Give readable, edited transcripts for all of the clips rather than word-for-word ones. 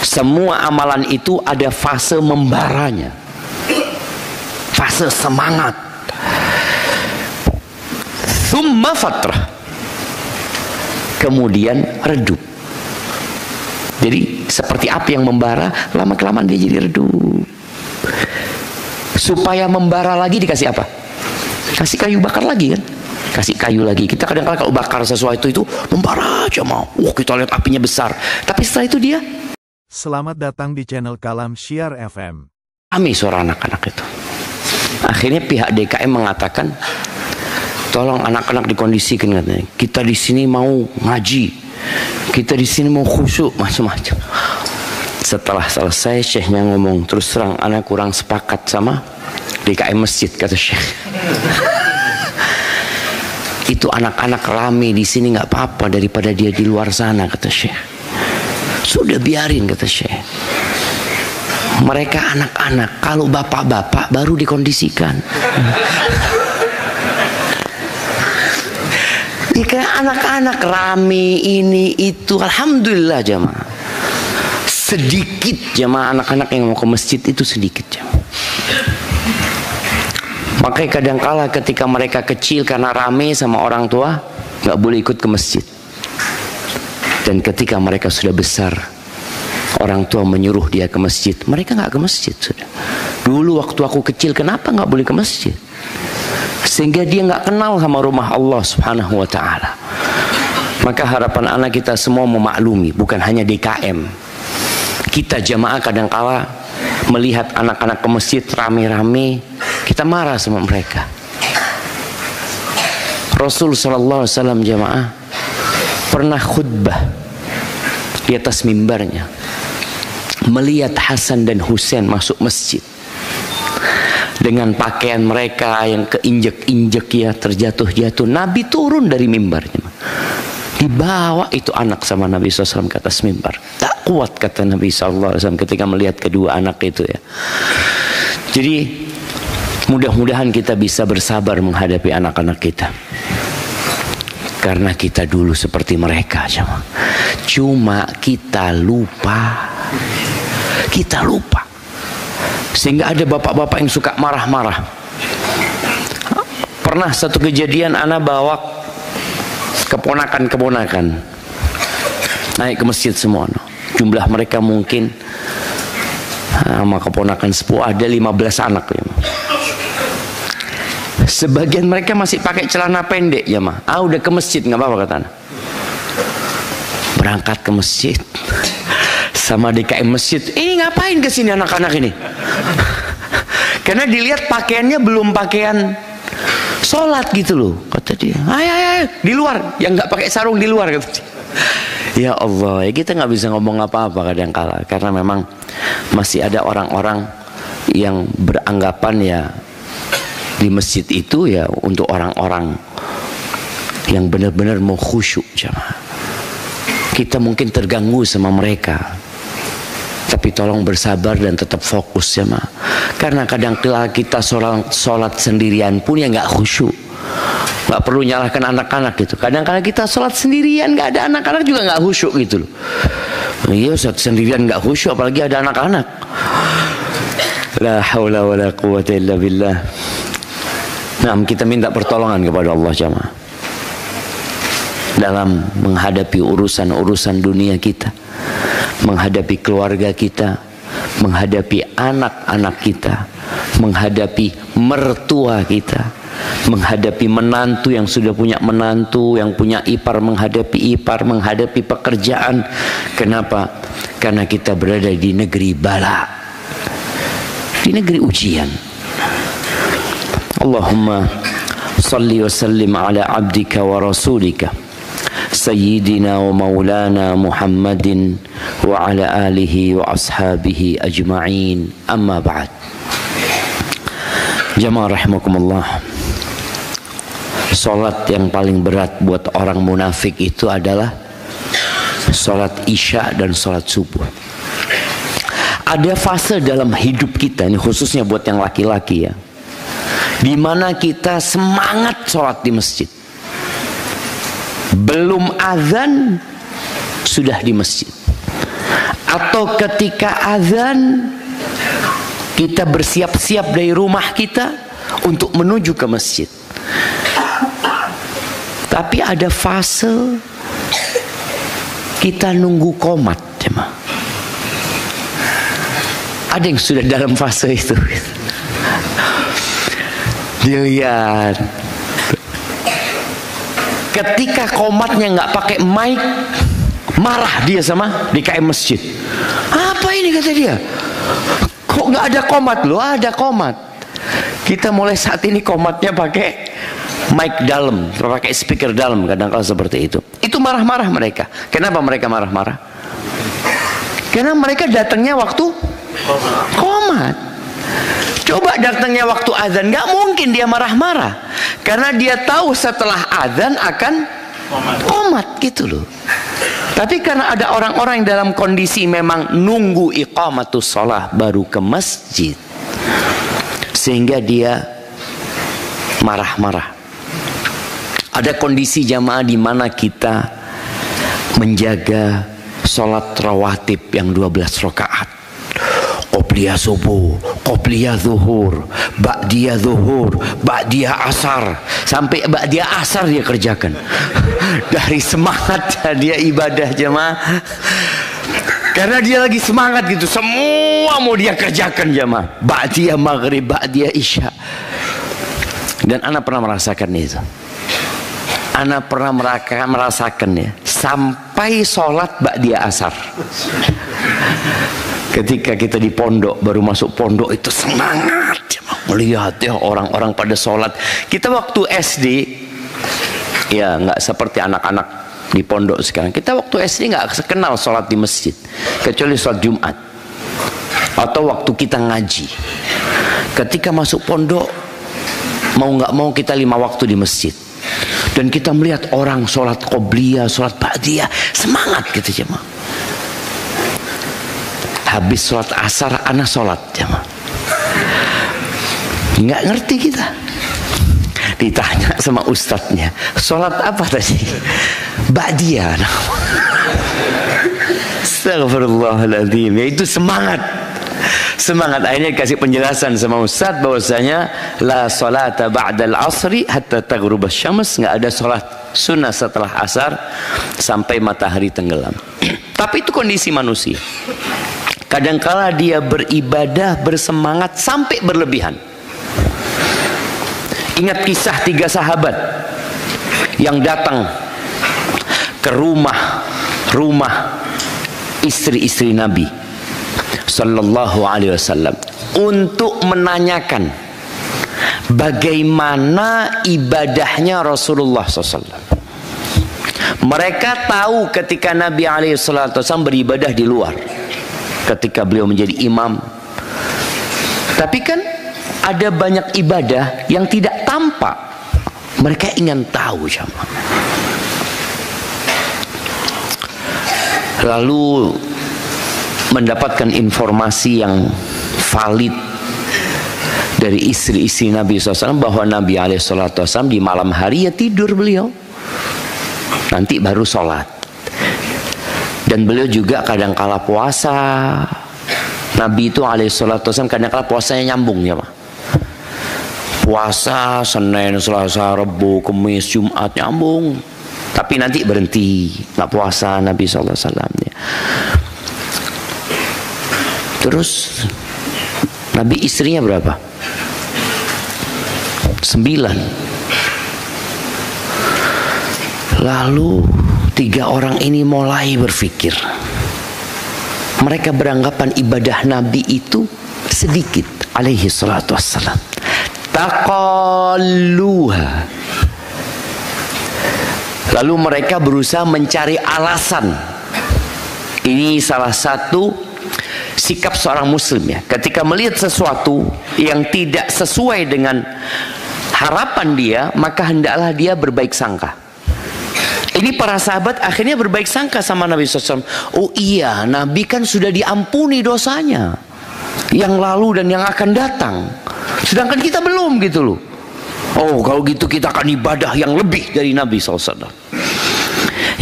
Semua amalan itu ada fase membaranya, fase semangat. Thumma fatrah, kemudian redup. Jadi seperti api yang membara, lama-kelamaan dia jadi redup. Supaya membara lagi dikasih apa? Kasih kayu bakar lagi kan? Kasih kayu lagi. Kita kadang-kadang kalau bakar sesuatu itu membara aja mau. Kita lihat apinya besar. Tapi setelah itu dia. Selamat datang di channel Kalam Syiar FM. Kami suara anak-anak itu. Akhirnya pihak DKM mengatakan, tolong anak-anak dikondisikan katanya. Kita di sini mau ngaji, kita di sini mau khusyuk, macam-macam. Setelah selesai, syekhnya ngomong, terus terang anak kurang sepakat sama DKM masjid, kata syekh. Itu anak-anak rame di sini nggak apa-apa daripada dia di luar sana, kata syekh. Sudah biarin, kata syekh. Mereka anak-anak, kalau bapak-bapak baru dikondisikan. Jika anak-anak rame ini itu, alhamdulillah jamaah. Sedikit jamaah anak-anak yang mau ke masjid itu sedikit jamaah. Makanya kadang-kala ketika mereka kecil karena rame sama orang tua, nggak boleh ikut ke masjid. Dan ketika mereka sudah besar, orang tua menyuruh dia ke masjid, mereka nggak ke masjid sudah. Dulu waktu aku kecil, kenapa nggak boleh ke masjid? Sehingga dia nggak kenal sama rumah Allah Subhanahu wa Ta'ala. Maka harapan anak kita semua memaklumi, bukan hanya DKM. Kita jamaah kadang-kala melihat anak-anak ke masjid rame-rame, kita marah sama mereka. Rasul sallallahu alaihi wasallam jamaah pernah khutbah di atas mimbarnya, melihat Hasan dan Husain masuk masjid dengan pakaian mereka yang keinjek-injek ya, terjatuh-jatuh. Nabi turun dari mimbarnya, dibawa itu anak sama Nabi SAW ke atas mimbar. Tak kuat kata Nabi SAW ketika melihat kedua anak itu ya. Jadi mudah-mudahan kita bisa bersabar menghadapi anak-anak kita, karena kita dulu seperti mereka. Cuma kita lupa. Sehingga ada bapak-bapak yang suka marah-marah. Pernah satu kejadian, anak bawa keponakan-keponakan naik ke masjid semua. Jumlah mereka mungkin sama keponakan sepuh ada 15 anak ya. Sebagian mereka masih pakai celana pendek ya mah. Udah ke masjid nggak apa-apa kata anak. Berangkat ke masjid sama DKM masjid. Ini ngapain kesini anak-anak ini? Karena dilihat pakaiannya belum pakaian sholat gitu loh, kata dia. Ayo di luar, yang nggak pakai sarung di luar, kata dia. Ya Allah, ya kita nggak bisa ngomong apa-apa kadang-kala, karena memang masih ada orang-orang yang beranggapan ya di masjid itu ya untuk orang-orang yang benar-benar mau khusyuk jamaah. Kita mungkin terganggu sama mereka, tapi tolong bersabar dan tetap fokus ya ma. Karena kadang-kala kita sholat sendirian pun ya nggak khusyuk. Nggak perlu nyalahkan anak-anak gitu. Kadang-kala kita sholat sendirian nggak ada anak-anak juga nggak khusyuk gitu loh. Iya, sholat sendirian nggak khusyuk apalagi ada anak-anak. La haula wala quwwata illa billah. Nah, kita minta pertolongan kepada Allah jamaah dalam menghadapi urusan-urusan dunia kita, menghadapi keluarga kita, menghadapi anak-anak kita, menghadapi mertua kita, menghadapi menantu yang sudah punya menantu, yang punya ipar menghadapi ipar, menghadapi pekerjaan. Kenapa? Karena kita berada di negeri bala, di negeri ujian. Allahumma salli wa sallim ala abdika wa rasulika Sayyidina wa maulana Muhammadin wa ala alihi wa ashabihi ajma'in. Amma ba'd. Jamaah rahimakumullah, salat yang paling berat buat orang munafik itu adalah salat isya dan salat subuh. Ada fase dalam hidup kita, ini khususnya buat yang laki-laki ya, di mana kita semangat sholat di masjid. Belum azan sudah di masjid. Atau ketika azan kita bersiap-siap dari rumah kita untuk menuju ke masjid. Tapi ada fase kita nunggu qomat, jemaah. Ada yang sudah dalam fase itu. Dilihat, ketika qomatnya nggak pakai mic, marah dia sama DKM masjid. Apa ini, kata dia? Kok nggak ada qomat? Loh, ada qomat. Kita mulai saat ini qomatnya pakai mic dalam, pakai speaker dalam, kadang-kadang seperti itu. Itu marah-marah mereka. Kenapa mereka marah-marah? Karena mereka datangnya waktu qomat. Coba datangnya waktu azan, nggak mungkin dia marah-marah, karena dia tahu setelah azan akan qomat gitu loh. Tapi karena ada orang-orang yang dalam kondisi memang nunggu iqamatus shalah baru ke masjid, sehingga dia marah-marah. Ada kondisi jamaah di mana kita menjaga sholat rawatib yang 12 rakaat. Qobliyah subuh, qobliyah zuhur, ba'diyah zuhur, ba'diyah asar. Sampai ba'diyah asar dia kerjakan. Dari semangat dia ibadah jamaah. Karena dia lagi semangat gitu, semua mau dia kerjakan jamaah. Ba'diyah maghrib, ba'diyah isya. Dan anak pernah merasakan itu. Anak pernah merasakannya sampai sholat ba'diyah asar. Ketika kita di pondok, baru masuk pondok itu semangat melihat ya orang-orang pada sholat. Kita waktu SD ya nggak seperti anak-anak di pondok sekarang. Kita waktu SD nggak kenal sholat di masjid, kecuali sholat Jumat atau waktu kita ngaji. Ketika masuk pondok, mau nggak mau kita 5 waktu di masjid. Dan kita melihat orang sholat qobliyah, sholat ba'diyah, semangat gitu jemaah. Habis sholat asar, anak sholat jemaah. Nggak ngerti kita. Ditanya sama ustadznya, sholat apa tadi? Ba'diyah. Astagfirullahaladzim. Ya itu semangat. Semangat. Akhirnya kasih penjelasan sama ustadz bahwasanya la salata ba'dal asri hatta taghrubasy syams, nggak ada sholat sunnah setelah asar sampai matahari tenggelam. Tapi itu kondisi manusia. Kadangkala dia beribadah bersemangat sampai berlebihan. Ingat kisah 3 sahabat yang datang ke rumah istri-istri Nabi Sallallahu Alaihi Wasallam untuk menanyakan bagaimana ibadahnya Rasulullah SAW. Mereka tahu ketika Nabi SAW beribadah di luar, ketika beliau menjadi imam. Tapi kan ada banyak ibadah yang tidak tampak. Mereka ingin tahu sama. Lalu mendapatkan informasi yang valid dari istri-istri Nabi SAW bahwa Nabi SAW di malam hari ya tidur beliau, nanti baru sholat. Dan beliau juga kadang-kala puasa. Nabi itu SAW kadang-kala puasanya nyambung ya Pak. Puasa Senin, Selasa, Rabu, Kamis, Jumat nyambung. Tapi nanti berhenti, nggak puasa Nabi SAW ya. Terus Nabi istrinya berapa? 9. Lalu 3 orang ini mulai berpikir. Mereka beranggapan ibadah Nabi itu sedikit alaihi salatu wassalam. Taqalluha. Lalu mereka berusaha mencari alasan. Ini salah satu sikap seorang muslim ya, ketika melihat sesuatu yang tidak sesuai dengan harapan dia, maka hendaklah dia berbaik sangka. Ini para sahabat akhirnya berbaik sangka sama Nabi SAW. Oh iya, Nabi kan sudah diampuni dosanya yang lalu dan yang akan datang, sedangkan kita belum gitu loh. Oh kalau gitu kita akan ibadah yang lebih dari Nabi SAW.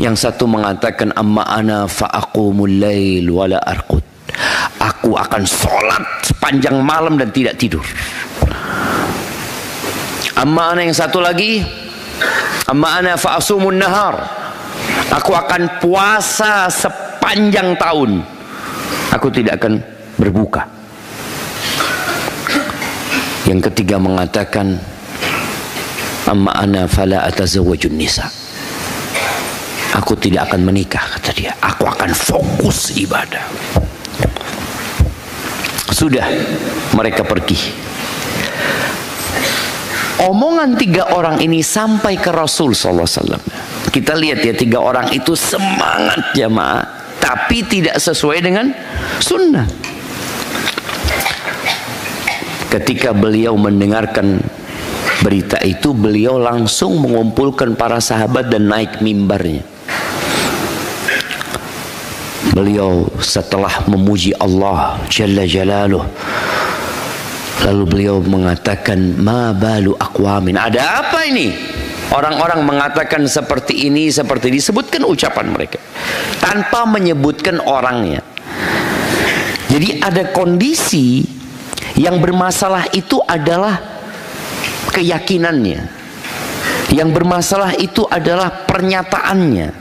Yang satu mengatakan amma ana fa'aqumul lail wala arqud. Aku akan sholat sepanjang malam dan tidak tidur. Amma ana yang satu lagi, amma ana fa'asumun nahar. Aku akan puasa sepanjang tahun. Aku tidak akan berbuka. Yang ketiga mengatakan amma ana fala atazawwajun nisa. Aku tidak akan menikah, kata dia. Aku akan fokus ibadah. Sudah, mereka pergi. Omongan tiga orang ini sampai ke Rasul SAW. Kita lihat ya, tiga orang itu semangat jamaah, tapi tidak sesuai dengan sunnah. Ketika beliau mendengarkan berita itu, beliau langsung mengumpulkan para sahabat dan naik mimbarnya. Beliau setelah memuji Allah Jalla Jalaluh, lalu beliau mengatakan, ma balu aqwamin, ada apa ini? Orang-orang mengatakan seperti ini, seperti disebutkan ucapan mereka tanpa menyebutkan orangnya. Jadi ada kondisi yang bermasalah itu adalah keyakinannya. Yang bermasalah itu adalah pernyataannya.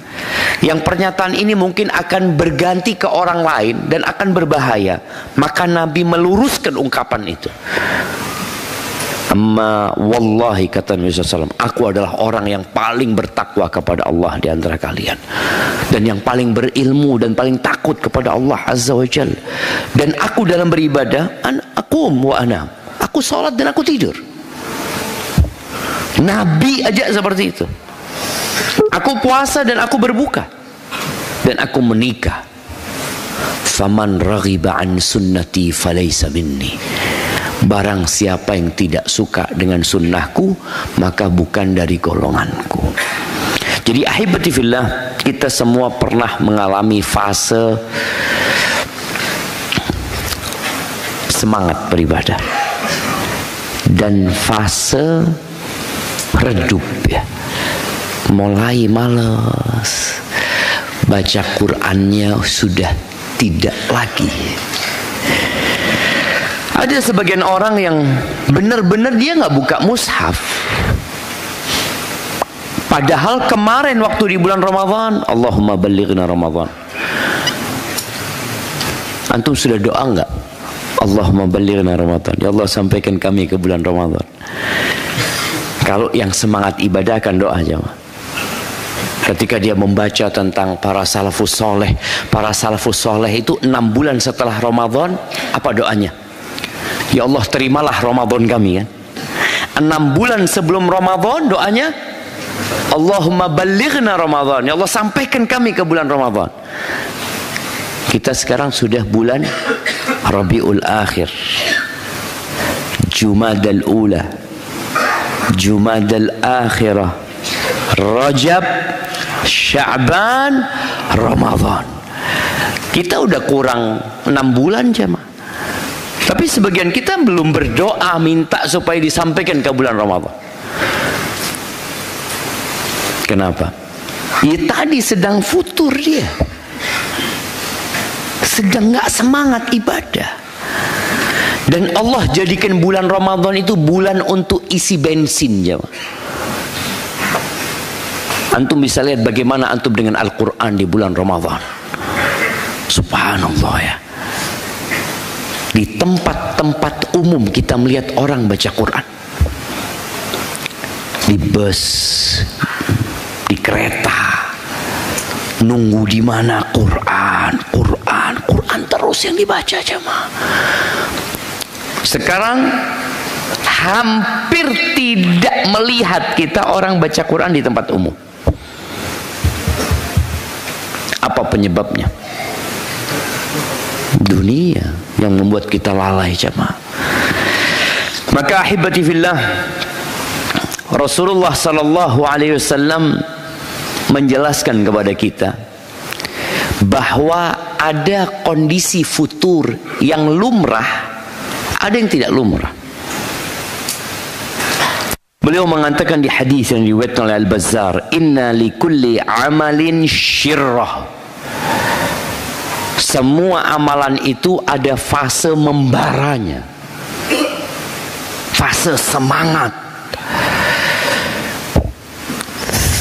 Yang pernyataan ini mungkin akan berganti ke orang lain dan akan berbahaya. Maka Nabi meluruskan ungkapan itu. Amma wallahi, kata Nabi SAW, aku adalah orang yang paling bertakwa kepada Allah di antara kalian, dan yang paling berilmu dan paling takut kepada Allah Azza wa Jal. Dan aku dalam beribadah, aqum wa anam, aku sholat dan aku tidur. Nabi aja seperti itu. Aku puasa dan aku berbuka, dan aku menikah. Faman raghiba an sunnati falaysa minni. Barang siapa yang tidak suka dengan sunnahku, maka bukan dari golonganku. Jadi ahibati fillah, kita semua pernah mengalami fase semangat beribadah dan fase redup ya. Mulai malas, baca Qur'annya sudah tidak lagi. Ada sebagian orang yang benar-benar dia nggak buka mushaf. Padahal kemarin waktu di bulan Ramadan, Allahumma ballighna Ramadan, antum sudah doa nggak? Allahumma ballighna Ramadan, ya Allah sampaikan kami ke bulan Ramadan. Kalau yang semangat ibadah akan doa jemaah. Ketika dia membaca tentang para salafus soleh, para salafus soleh itu 6 bulan setelah Ramadan, apa doanya? Ya Allah terimalah Ramadan kami, kan? 6 bulan sebelum Ramadan doanya, Allahumma ballighna Ramadan, ya Allah sampaikan kami ke bulan Ramadan. Kita sekarang sudah bulan Rabiul Akhir, Jumadal Ula, Jumadal Akhirah, Rajab, Sya'ban, Ramadan. Kita udah kurang 6 bulan jemaah. Tapi sebagian kita belum berdoa minta supaya disampaikan ke bulan Ramadan. Kenapa? Ya tadi sedang futur dia, sedang gak semangat ibadah. Dan Allah jadikan bulan Ramadan itu bulan untuk isi bensin jemaah. Antum bisa lihat bagaimana antum dengan Al-Quran di bulan Ramadan. Subhanallah ya. Di tempat-tempat umum kita melihat orang baca Quran. Di bus, di kereta, nunggu di mana Quran, Quran, Quran terus yang dibaca jemaah. Sekarang hampir tidak melihat kita orang baca Quran di tempat umum. Apa penyebabnya? Dunia yang membuat kita lalai jemaah. Maka ahibati fillah, Rasulullah sallallahu alaihi wasallam menjelaskan kepada kita bahwa ada kondisi futur yang lumrah, ada yang tidak lumrah. Beliau mengatakan di hadis yang diriwayatkan oleh Al-Bazzar, inna likulli amalin syirrah. Semua amalan itu ada fase membaranya, fase semangat.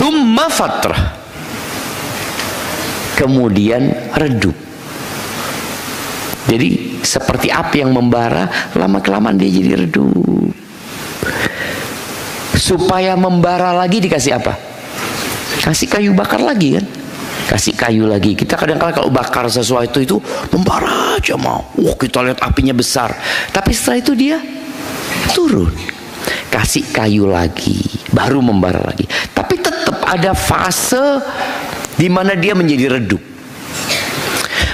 Thumma fatrah, kemudian redup. Jadi seperti api yang membara, lama-kelamaan dia jadi redup. Supaya membara lagi dikasih apa? Kasih kayu bakar lagi kan? Kasih kayu lagi. Kita kadang-kadang kalau bakar sesuatu itu membara aja mau. Kita lihat apinya besar. Tapi setelah itu dia turun. Kasih kayu lagi, baru membara lagi. Tapi tetap ada fase di mana dia menjadi redup.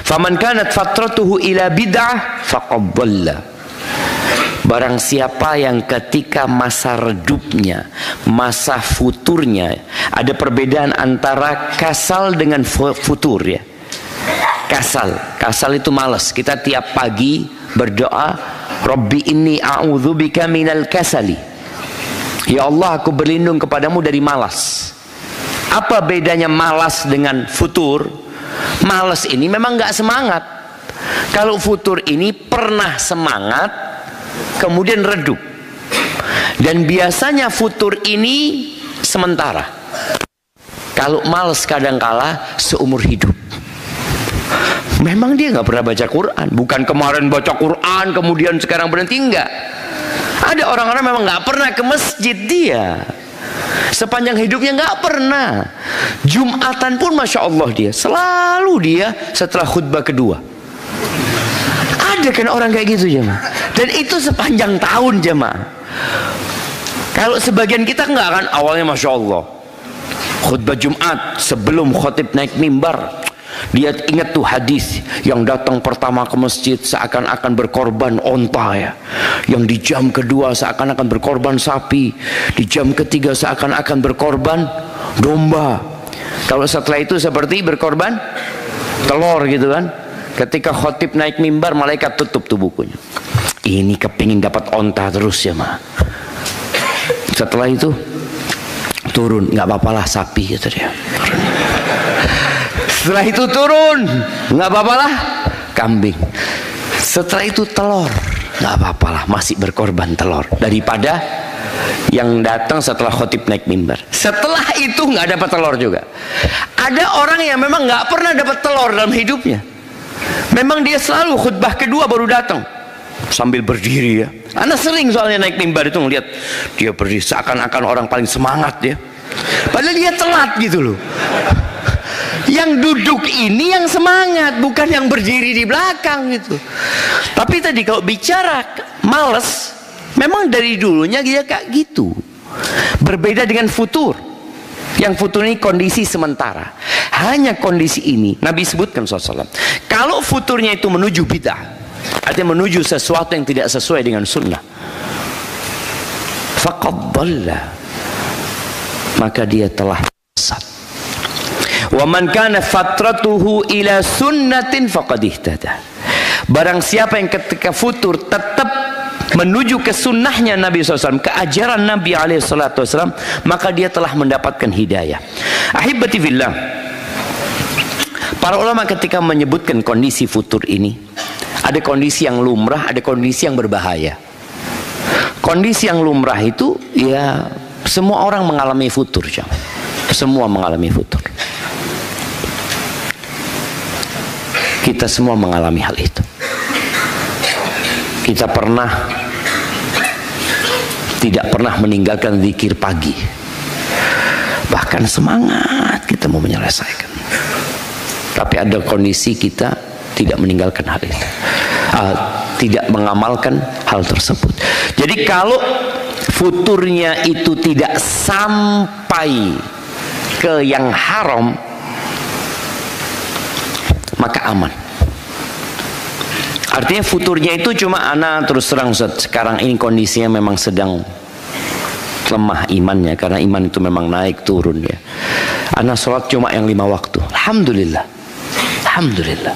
Faman kanat fatratuhu ila bid'ah faqad dhalla. Barang siapa yang ketika masa redupnya, masa futurnya, ada perbedaan antara kasal dengan futur ya. Kasal itu malas. Kita tiap pagi berdoa, Rabbi inni a'udzubika minal kasali. Ya Allah, aku berlindung kepadamu dari malas. Apa bedanya malas dengan futur? Malas ini memang nggak semangat. Kalau futur ini pernah semangat, kemudian redup. Dan biasanya futur ini sementara. Kalau malas kadangkala seumur hidup. Memang dia nggak pernah baca Quran. Bukan kemarin baca Quran kemudian sekarang berhenti, enggak. Ada orang-orang memang nggak pernah ke masjid dia. Sepanjang hidupnya nggak pernah. Jumatan pun Masya Allah dia selalu dia setelah khutbah kedua. Ada kan orang kayak gitu jemaah. Dan itu sepanjang tahun jemaah. Kalau sebagian kita nggak kan, awalnya Masya Allah khutbah Jumat sebelum khotib naik mimbar, dia ingat tuh hadis yang datang pertama ke masjid seakan-akan berkorban onta ya, yang di jam kedua seakan-akan berkorban sapi, di jam ketiga seakan-akan berkorban domba. Kalau setelah itu seperti berkorban telur gitu kan. Ketika khotib naik mimbar, malaikat tutup tuh bukunya. Ini kepingin dapat onta terus ya mah. Setelah itu turun, nggak apa-apalah sapi gitu dia. Setelah itu turun, nggak apa-apalah kambing. Setelah itu telur, nggak apa-apalah masih berkorban telur daripada yang datang setelah khotib naik mimbar. Setelah itu nggak dapat telur juga. Ada orang yang memang nggak pernah dapat telur dalam hidupnya. Memang dia selalu khutbah kedua baru datang sambil berdiri ya. Anak sering soalnya naik mimbar itu ngeliat dia berdiri seakan-akan orang paling semangat ya. Padahal dia telat gitu loh. Yang duduk ini yang semangat, bukan yang berdiri di belakang gitu. Tapi tadi kalau bicara males, memang dari dulunya dia kayak gitu. Berbeda dengan futur. Yang futur ini kondisi sementara. Hanya kondisi ini Nabi sebutkan SAW. Kalau futurnya itu menuju bid'ah, artinya menuju sesuatu yang tidak sesuai dengan sunnah, faqad dhalla, maka dia telah sesat. Wa man kana fatratuhu ila sunnatin faqad ihtada. Barang siapa yang ketika futur tetap menuju ke sunnahnya Nabi SAW, ke ajaran Nabi SAW, maka dia telah mendapatkan hidayah. Ahibati fillah, para ulama ketika menyebutkan kondisi futur ini, ada kondisi yang lumrah, ada kondisi yang berbahaya. Kondisi yang lumrah itu ya semua orang mengalami futur, semua mengalami futur. Kita semua mengalami hal itu. Kita tidak pernah meninggalkan zikir pagi, bahkan semangat kita mau menyelesaikan, tapi ada kondisi kita tidak meninggalkan hal itu, tidak mengamalkan hal tersebut. Jadi kalau futurnya itu tidak sampai ke yang haram, maka aman. Artinya futurnya itu cuma anak terus terang Ustaz, sekarang ini kondisinya memang sedang lemah imannya, karena iman itu memang naik turun ya. Anak sholat cuma yang 5 waktu. Alhamdulillah. Alhamdulillah.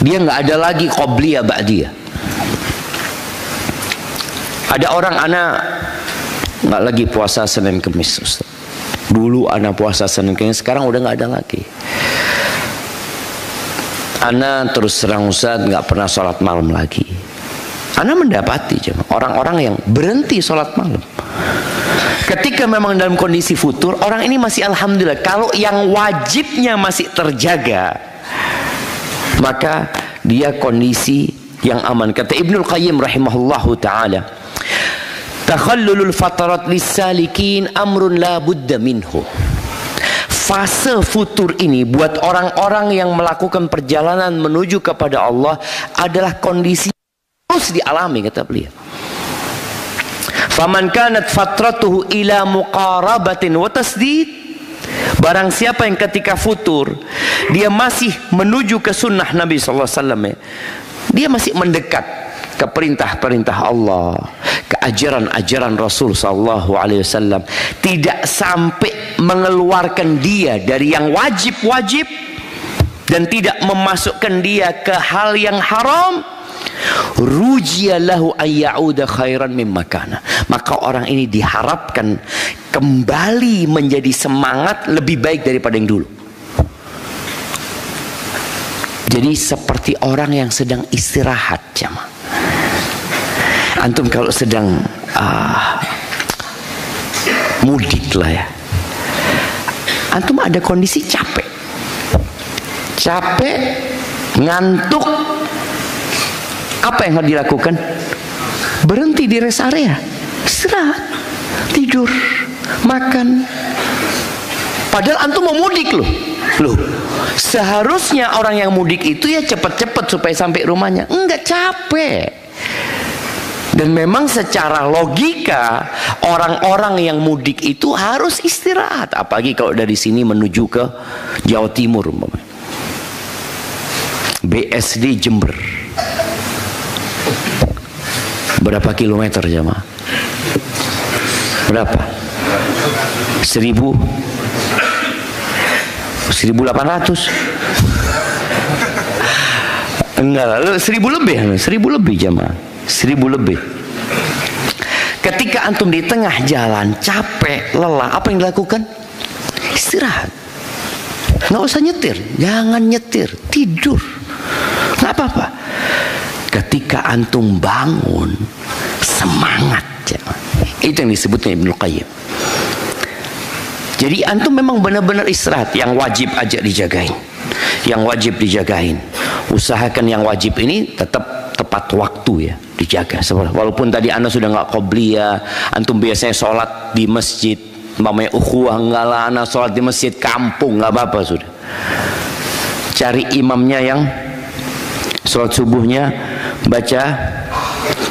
Dia nggak ada lagi qobliyah ba'diyah. Ada orang anak nggak lagi puasa Senin Kemis, Ustaz. Dulu ana puasa Senin Kemis, sekarang udah nggak ada lagi. Ana terus terang Ustaz nggak pernah sholat malam lagi. Ana mendapati orang-orang yang berhenti sholat malam ketika memang dalam kondisi futur. Orang ini masih alhamdulillah, kalau yang wajibnya masih terjaga, maka dia kondisi yang aman. Kata Ibnul Qayyim rahimahullahu ta'ala, takhallulul fatarat lissalikin amrun la budda minhu. Fase futur ini buat orang-orang yang melakukan perjalanan menuju kepada Allah adalah kondisi harus dialami, kata beliau. Faman kanat fatratuhu ila muqarabatin wa tasdid, barang siapa yang ketika futur dia masih menuju ke sunnah Nabi sallallahu alaihi wasallam, dia masih mendekat ke perintah-perintah Allah, ke ajaran-ajaran Rasul sallallahu alaihi wasallam, tidak sampai mengeluarkan dia dari yang wajib-wajib dan tidak memasukkan dia ke hal yang haram, rujiya lahu ayyauda khairan mimma kana, maka orang ini diharapkan kembali menjadi semangat lebih baik daripada yang dulu. Jadi seperti orang yang sedang istirahat, jamaah. Antum kalau sedang mudik lah ya, antum ada kondisi capek, ngantuk, apa yang harus dilakukan? Berhenti di rest area, istirahat, tidur, makan. Padahal antum mau mudik loh. Seharusnya orang yang mudik itu ya cepat-cepat supaya sampai rumahnya. Enggak, capek. Dan memang secara logika orang-orang yang mudik itu harus istirahat. Apalagi kalau dari sini menuju ke Jawa Timur, BSD Jember. Berapa kilometer, jamaah? Berapa? 1.800? Enggak lah, 1.000 lebih, 1.000 lebih jamaah, 1.000 lebih. Ketika antum di tengah jalan capek, lelah, apa yang dilakukan? Istirahat. Nggak usah nyetir, jangan nyetir, tidur, nggak apa-apa. Ketika antum bangun, semangat, jamaah. Itu yang disebutnya Ibnul Qayyim. Jadi antum memang benar-benar istirahat. Yang wajib aja dijagain, yang wajib dijagain. Usahakan yang wajib ini tetap tepat waktu ya, dijaga. Walaupun tadi anda sudah nggak qobliyah, antum biasanya sholat di masjid, mamanya ukhuwah, enggak lah, anda sholat di masjid kampung, nggak apa-apa, sudah. Cari imamnya yang sholat subuhnya baca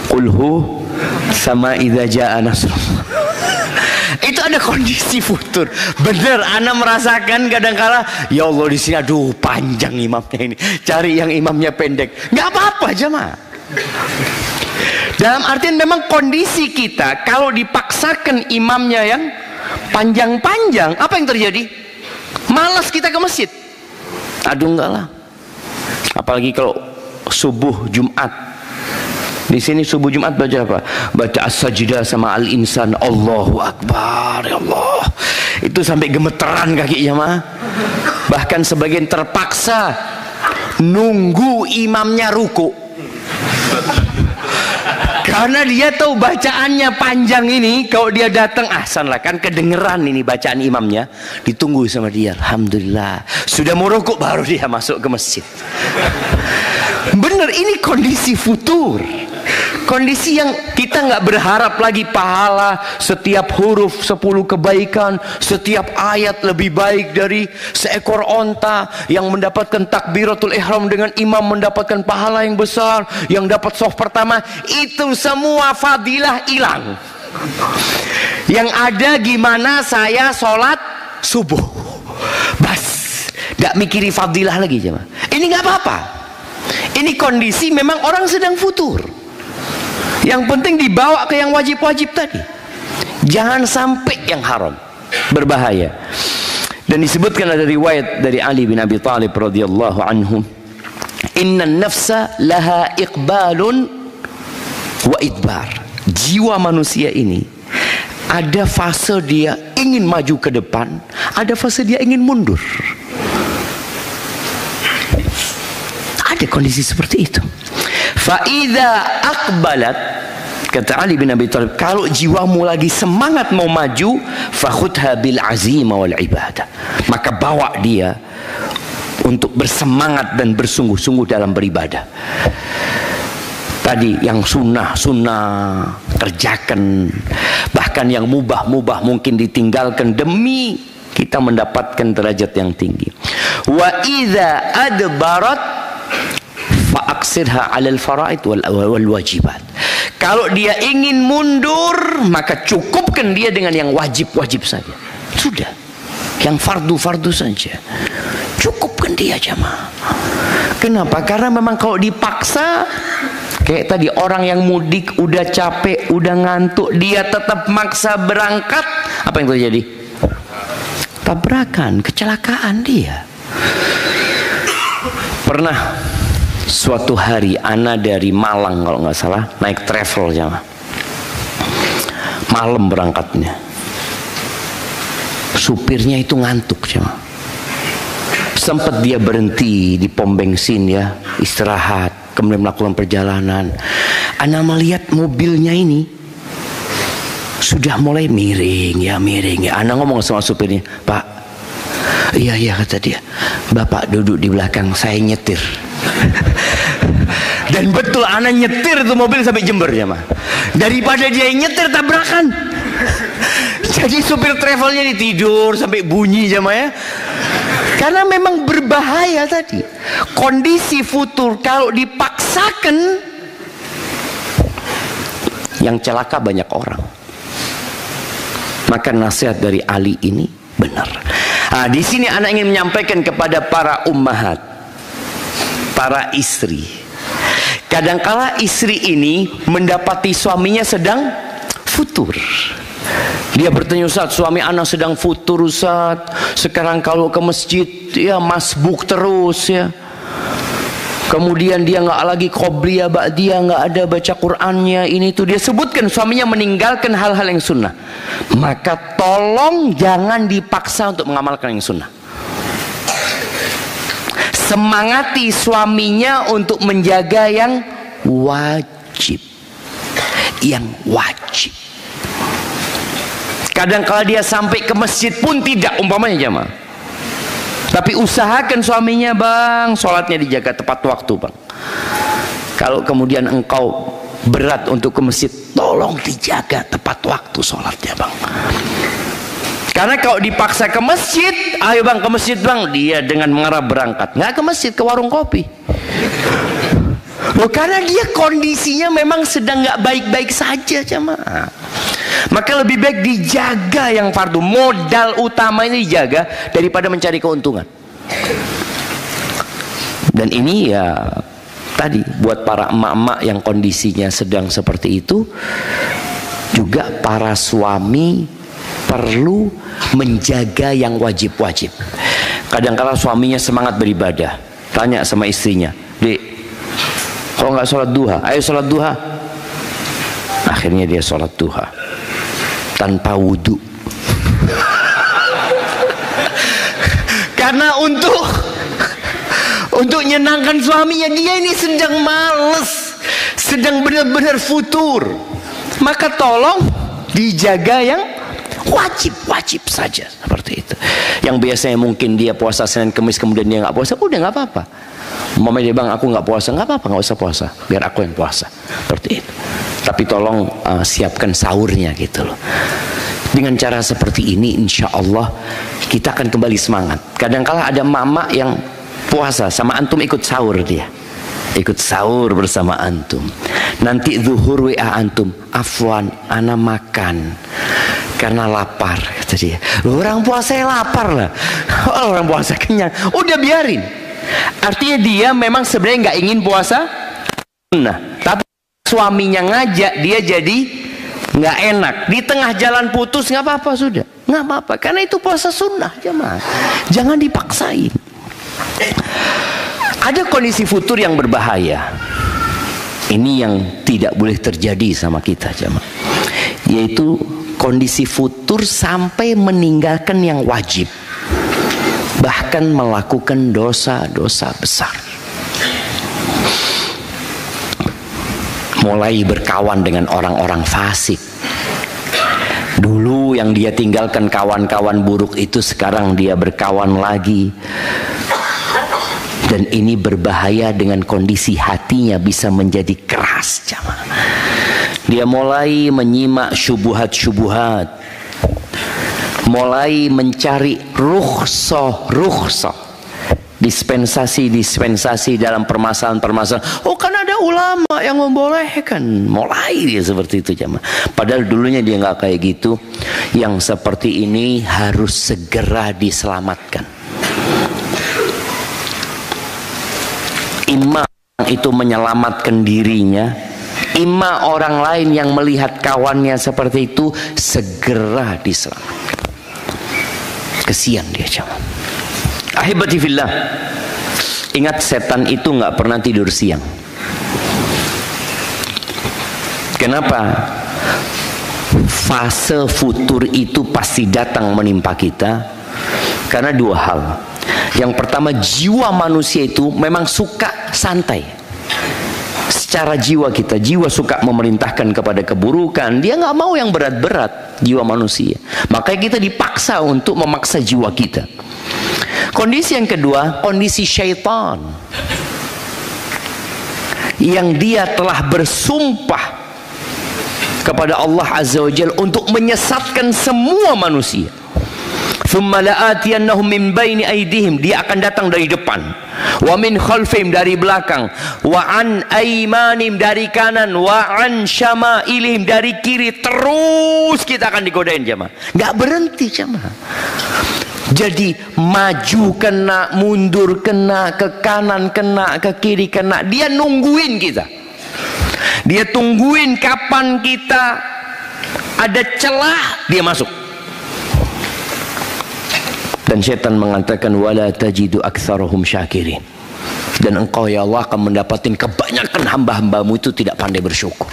qulhu sama idza jaa nasrullah. Itu ada kondisi futur. Bener, ana merasakan kadang-kala, ya Allah di sini aduh panjang imamnya ini. Cari yang imamnya pendek. Nggak apa-apa, jamaah. Dalam artian memang kondisi kita kalau dipaksakan imamnya yang panjang-panjang, apa yang terjadi? Malas kita ke masjid. Aduh enggak lah. Apalagi kalau subuh Jumat. Di sini subuh Jumat baca apa? Baca as-sajdah sama al-insan. Allahu Akbar, ya Allah. Itu sampai gemeteran kakinya mah. Bahkan sebagian terpaksa nunggu imamnya ruku. Karena dia tahu bacaannya panjang ini, kalau dia datang ahsan lah, kan kedengeran ini bacaan imamnya, ditunggu sama dia. Alhamdulillah, sudah mau rukuk baru dia masuk ke masjid. Bener, ini kondisi futur. Kondisi yang kita nggak berharap lagi pahala setiap huruf 10 kebaikan, setiap ayat lebih baik dari seekor onta, yang mendapatkan takbiratul ihram dengan imam mendapatkan pahala yang besar, yang dapat shaf pertama. Itu semua fadilah hilang. Yang ada gimana saya sholat subuh, bas, nggak mikiri fadilah lagi, jemaah. Ini nggak apa-apa. Ini kondisi memang orang sedang futur. Yang penting dibawa ke yang wajib-wajib tadi. Jangan sampai yang haram, berbahaya. Dan disebutkan ada riwayat dari Ali bin Abi Thalib radhiyallahu anhu, inna nafsa laha iqbalun wa idbar. Jiwa manusia ini Ada fase dia ingin maju ke depan, ada fase dia ingin mundur. Ada kondisi seperti itu. Fa'idha akbalat, kata Ali bin Abi Thalib, kalau jiwamu lagi semangat mau maju, fakhudha bil azima wal ibadah, maka bawa dia untuk bersemangat dan bersungguh-sungguh dalam beribadah. Tadi yang sunnah kerjakan, bahkan yang mubah mungkin ditinggalkan demi kita mendapatkan derajat yang tinggi. Wa idza adbarat fa aksirha 'alal faraid wal wajibat. Kalau dia ingin mundur, maka cukupkan dia dengan yang wajib-wajib saja. Sudah. Yang fardu-fardu saja. Cukupkan dia, jamaah. Kenapa? Karena memang kalau dipaksa, kayak tadi orang yang mudik udah capek, udah ngantuk, dia tetap maksa berangkat, apa yang terjadi? Tabrakan, kecelakaan dia. Pernah suatu hari ana dari Malang kalau nggak salah naik travel jamaah. Malam berangkatnya. Supirnya itu ngantuk jamaah. Sempat dia berhenti di pom bensin ya, istirahat, kemudian melakukan perjalanan. Ana melihat mobilnya ini sudah mulai miring ya. Ana ngomong sama supirnya, "Pak, iya kata dia, Bapak duduk di belakang, saya nyetir." Dan betul ana nyetir itu mobil sampai Jember ya mah. Daripada dia nyetir tabrakan. Jadi supir travelnya tidur sampai bunyi jamaah ya. Karena memang berbahaya tadi. Kondisi futur kalau dipaksakan, yang celaka banyak orang. Maka nasihat dari Ali ini benar. Nah, di sini anak ingin menyampaikan kepada para ummahat, para istri. Kadangkala istri ini mendapati suaminya sedang futur. Dia bertanya, "Ustaz, suami anak sedang futur Ustaz. Sekarang kalau ke masjid ya masbuk terus ya. Kemudian dia nggak lagi qobliyah ba'diyah, nggak ada baca Qur'annya, ini tuh." Dia sebutkan suaminya meninggalkan hal-hal yang sunnah. Maka tolong jangan dipaksa untuk mengamalkan yang sunnah. Semangati suaminya untuk menjaga yang wajib. Yang wajib. Kadang kala dia sampai ke masjid pun tidak, umpamanya jamaah. Tapi usahakan suaminya, "Bang, sholatnya dijaga tepat waktu, Bang." Kalau kemudian engkau berat untuk ke masjid, tolong dijaga tepat waktu sholatnya, Bang. Karena kalau dipaksa ke masjid, "Ayo Bang, ke masjid Bang," dia dengan mengarah berangkat. Nggak ke masjid, ke warung kopi. Loh, karena dia kondisinya memang sedang nggak baik-baik saja jamaah. Maka lebih baik dijaga yang fardu. Modal utama ini dijaga daripada mencari keuntungan. Dan ini ya tadi buat para emak-emak yang kondisinya sedang seperti itu, juga para suami perlu menjaga yang wajib-wajib. Kadang-kadang suaminya semangat beribadah, tanya sama istrinya, "Dek, kalau nggak sholat duha, ayo sholat duha." Akhirnya dia sholat duha tanpa wudhu. Karena untuk nyenangkan suaminya, dia ini sedang males, sedang benar-benar futur. Maka tolong dijaga yang wajib saja seperti itu. Yang biasanya mungkin dia puasa Senin Kamis kemudian dia nggak puasa, udah nggak apa-apa. Umpamanya dia, "Bang, aku nggak puasa," nggak apa-apa, nggak usah puasa, biar aku yang puasa, seperti itu. Tapi tolong siapkan sahurnya gitu loh. Dengan cara seperti ini, insya Allah kita akan kembali semangat. Kadang-kala ada mama yang puasa sama antum, ikut sahur dia, ikut sahur bersama antum. Nanti zuhur WA antum, "Afwan, ana makan karena lapar," kata dia. Orang puasa lapar lah, orang puasa kenyang, udah biarin. Artinya dia memang sebenarnya nggak ingin puasa, nah, tapi suaminya ngajak, dia jadi nggak enak. Di tengah jalan putus, nggak apa-apa, sudah nggak apa-apa, karena itu puasa sunnah jemaah. Jangan dipaksain. Ada kondisi futur yang berbahaya. Ini yang tidak boleh terjadi sama kita jemaah, yaitu kondisi futur sampai meninggalkan yang wajib, bahkan melakukan dosa-dosa besar. Mulai berkawan dengan orang-orang fasik. Dulu yang dia tinggalkan kawan-kawan buruk itu, sekarang dia berkawan lagi. Dan ini berbahaya, dengan kondisi hatinya bisa menjadi keras. Dia mulai menyimak syubuhat-syubuhat, mulai mencari rukhsah, dispensasi dalam permasalahan-permasalahan. Oh, kan ada ulama yang membolehkan. Mulai dia seperti itu jamaah. Padahal dulunya dia nggak kayak gitu. Yang seperti ini harus segera diselamatkan. Imam itu menyelamatkan dirinya, imam orang lain yang melihat kawannya seperti itu segera diselamatkan. Kesian dia jamaah. Ahibati fillah, ingat setan itu nggak pernah tidur siang. Kenapa? Fase futur itu pasti datang menimpa kita karena dua hal. Yang pertama, jiwa manusia itu memang suka santai. Secara jiwa kita, jiwa suka memerintahkan kepada keburukan. Dia nggak mau yang berat-berat, jiwa manusia. Makanya kita dipaksa untuk memaksa jiwa kita. Kondisi yang kedua, kondisi syaitan, yang dia telah bersumpah kepada Allah Azza wa Jalla untuk menyesatkan semua manusia. Thumma la'atiyannahum min baini aydihim, dia akan datang dari depan, wa min khalfihim, dari belakang, wa an aymanim, dari kanan, wa an syama'ilihim, dari kiri. Terus kita akan digodain jamaah, nggak berhenti jamaah. Jadi maju kena, mundur kena, ke kanan kena, ke kiri kena. Dia nungguin kita. Dia tungguin kapan kita ada celah, dia masuk. Dan syaitan mengatakan, wala tajidu aktsarahum syakirin. Dan engkau ya Allah akan mendapatkan kebanyakan hamba-hambamu itu tidak pandai bersyukur.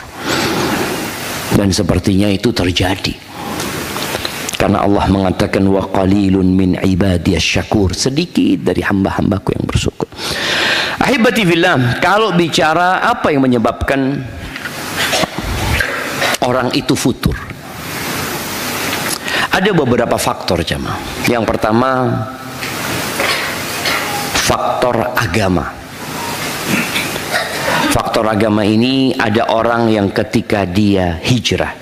Dan sepertinya itu terjadi. Karena Allah mengatakan, wa qalilun min ibadiyas syakur, sedikit dari hamba-hambaku yang bersyukur. Ahibati fillah, kalau bicara apa yang menyebabkan orang itu futur, ada beberapa faktor jemaah. Yang pertama, faktor agama. Faktor agama ini, ada orang yang ketika dia hijrah,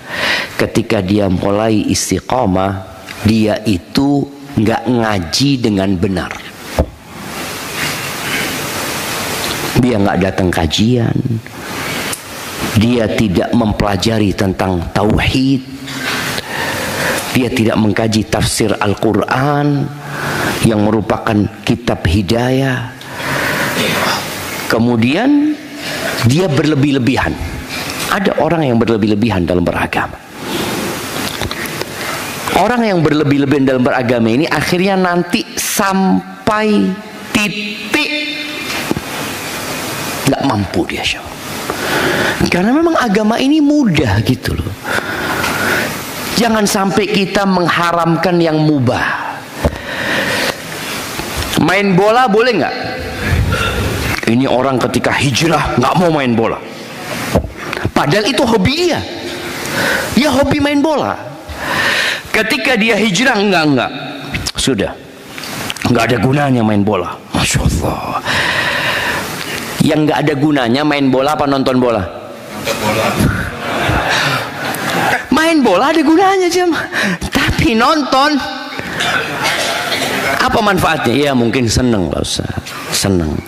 ketika dia mulai istiqamah, dia itu nggak ngaji dengan benar. Dia nggak datang kajian, dia tidak mempelajari tentang tauhid, dia tidak mengkaji tafsir Al-Quran yang merupakan kitab hidayah. Kemudian dia berlebih-lebihan. Ada orang yang berlebih-lebihan dalam beragama. Orang yang berlebih-lebihan dalam beragama ini akhirnya nanti sampai titik nggak mampu dia, karena memang agama ini mudah gitu loh. Jangan sampai kita mengharamkan yang mubah. Main bola boleh nggak? Ini orang ketika hijrah nggak mau main bola, padahal itu hobi dia. Dia hobi main bola. Ketika dia hijrah enggak, sudah nggak ada gunanya main bola. Masya Allah. Yang nggak ada gunanya main bola apa nonton bola? Nonton bola. Main bola ada gunanya jam, tapi nonton apa manfaatnya? Ya mungkin seneng lah Ustaz, seneng.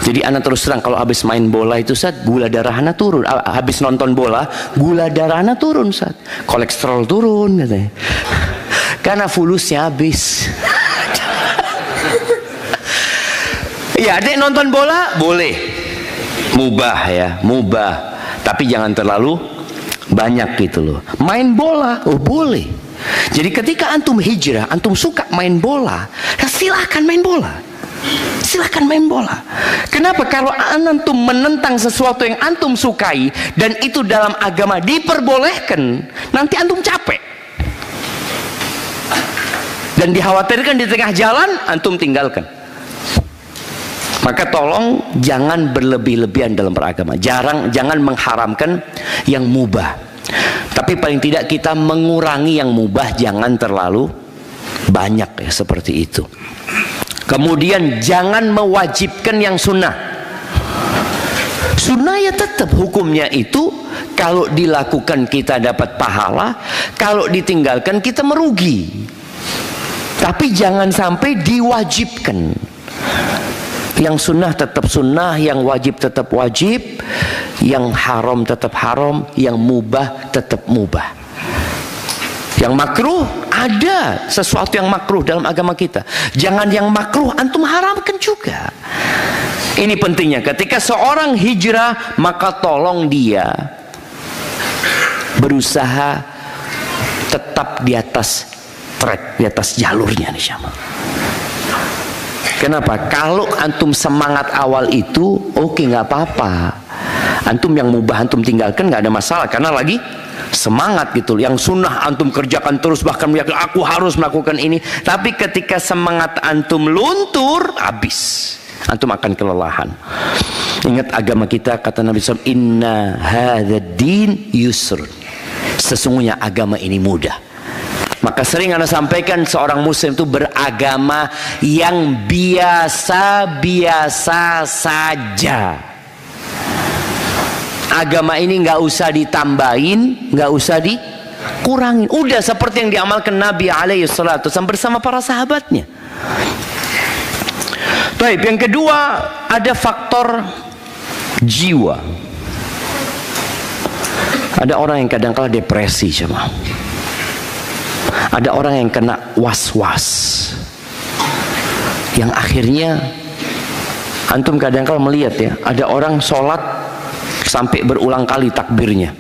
Jadi anak terus terang, kalau habis main bola itu Ustaz, gula darah anak turun. Habis nonton bola, gula darah anak turun Ustaz, kolesterol turun katanya, karena fulusnya habis. Ya adek nonton bola boleh, mubah ya, mubah, tapi jangan terlalu banyak gitu loh. Main bola, oh boleh. Jadi ketika antum hijrah, antum suka main bola, ya silahkan main bola. Silahkan main bola. Kenapa? Kalau antum menentang sesuatu yang antum sukai dan itu dalam agama diperbolehkan, nanti antum capek. dan dikhawatirkan di tengah jalan antum tinggalkan. Maka tolong jangan berlebih-lebihan dalam beragama. Jangan mengharamkan yang mubah. Tapi paling tidak kita mengurangi yang mubah, jangan terlalu banyak ya, seperti itu. Kemudian jangan mewajibkan yang sunnah. Sunnah ya tetap hukumnya itu, kalau dilakukan kita dapat pahala, kalau ditinggalkan kita merugi. Tapi jangan sampai diwajibkan. Yang sunnah tetap sunnah, yang wajib tetap wajib, yang haram tetap haram, yang mubah tetap mubah. Yang makruh, ada sesuatu yang makruh dalam agama kita. Jangan yang makruh antum haramkan juga. Ini pentingnya, ketika seorang hijrah, maka tolong dia berusaha tetap di atas track, di atas jalurnya nih Syama. Kenapa? Kalau antum semangat awal itu, oke, nggak apa-apa. Antum yang mubah antum tinggalkan nggak ada masalah, karena lagi semangat gitu. Yang sunnah antum kerjakan terus, bahkan yakin aku harus melakukan ini. Tapi ketika semangat antum luntur, habis. Antum akan kelelahan. Ingat agama kita, kata Nabi SAW, inna hadzal din yusr. Sesungguhnya agama ini mudah. Maka sering Anda sampaikan, seorang muslim itu beragama yang biasa-biasa saja. Agama ini nggak usah ditambahin, nggak usah dikurangin. Udah seperti yang diamalkan Nabi alaihissalatu wasallam bersama para sahabatnya. Baik, yang kedua ada faktor jiwa. Ada orang yang kadang-kala depresi, cuma. Ada orang yang kena was-was, yang akhirnya antum kadang-kala melihat ya, ada orang sholat sampai berulang kali takbirnya,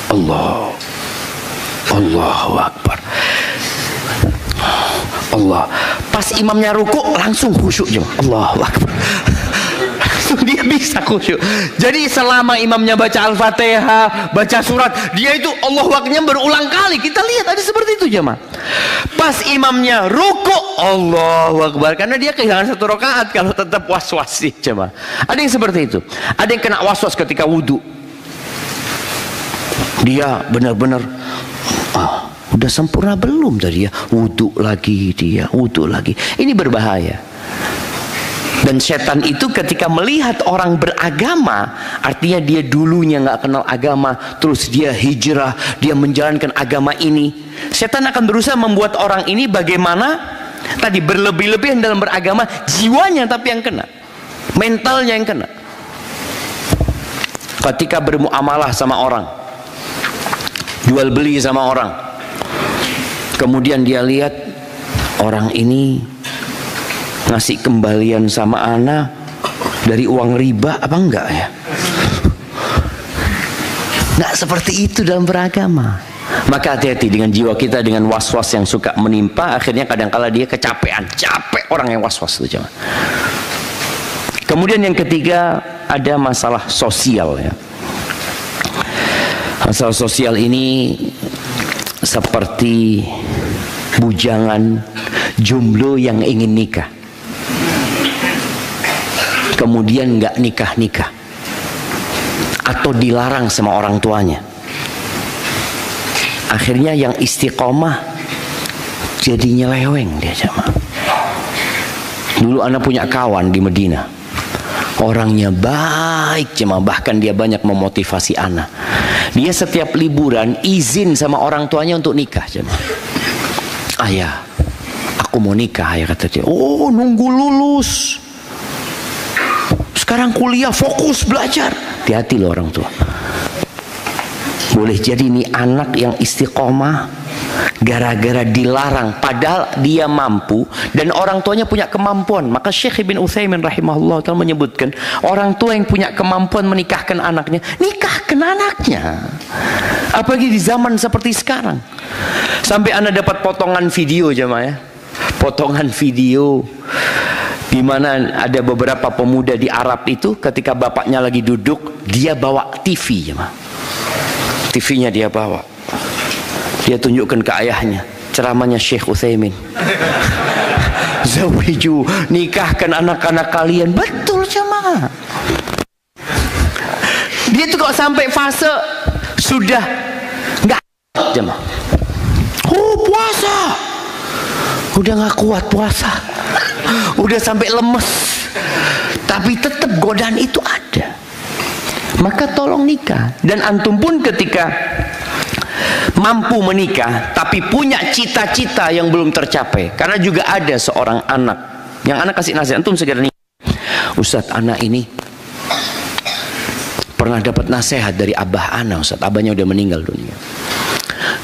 Allahu Akbar, Allah. Pas imamnya ruku langsung khusyuk, Allahu Akbar. Dia bisa khusyuk. Jadi selama imamnya baca Al-Fatihah, baca surat, dia itu Allahu Akbarnya berulang kali. Kita lihat ada seperti itu jemaah. Pas imamnya ruku, Allahu Akbar, karena dia kehilangan satu rakaat kalau tetap was-was sih jemaah. Ada yang seperti itu. Ada yang kena was-was ketika wudhu. Dia benar-benar udah sempurna belum tadi ya? Wudhu lagi dia, wudhu lagi. Ini berbahaya. Dan setan itu ketika melihat orang beragama, artinya dia dulunya nggak kenal agama, terus dia hijrah, dia menjalankan agama ini, setan akan berusaha membuat orang ini bagaimana tadi, berlebih-lebihan dalam beragama, jiwanya tapi yang kena, mentalnya yang kena. Ketika bermuamalah sama orang, jual beli sama orang, kemudian dia lihat orang ini ngasih kembalian sama ana dari uang riba apa enggak ya? Nggak seperti itu dalam beragama. Maka hati-hati dengan jiwa kita, dengan was-was yang suka menimpa, akhirnya kadang-kala dia kecapean, capek orang yang was-was itu. Kemudian yang ketiga ada masalah sosial ya. Masalah sosial ini seperti bujangan jomblo yang ingin nikah, kemudian nggak nikah-nikah atau dilarang sama orang tuanya. Akhirnya yang istiqomah jadi nyeleweng dia jemaah. Dulu anak punya kawan di Medina, orangnya baik jemaah, bahkan dia banyak memotivasi anak. Dia setiap liburan izin sama orang tuanya untuk nikah jemaah. Ayah, aku mau nikah, ayah kata dia. Oh, nunggu lulus. Sekarang kuliah, fokus belajar. Hati-hati loh orang tua. Boleh jadi ini anak yang istiqomah gara-gara dilarang, padahal dia mampu dan orang tuanya punya kemampuan. Maka Syekh Ibn Utsaimin rahimahullah telah menyebutkan, orang tua yang punya kemampuan menikahkan anaknya, nikahkan anaknya. Apalagi di zaman seperti sekarang. Sampai Anda dapat potongan video jemaah ya. Potongan video di mana ada beberapa pemuda di Arab itu ketika bapaknya lagi duduk, dia bawa TV jemaah. TV-nya dia bawa. Dia tunjukkan ke ayahnya, ceramahnya Syekh Utsaimin. Zawiju, nikahkan anak-anak kalian. Betul jemaah. Dia tuh kok sampai fase sudah nggak jemaah. Puasa. Udah nggak kuat puasa. Udah sampai lemes. Tapi tetap godaan itu ada. Maka tolong nikah. Dan antum pun ketika mampu menikah tapi punya cita-cita yang belum tercapai, karena juga ada seorang anak yang anak kasih nasihat, antum segera nikah. Ustadz, anak ini pernah dapat nasihat dari abah anak. Ustadz, abahnya udah meninggal dunia.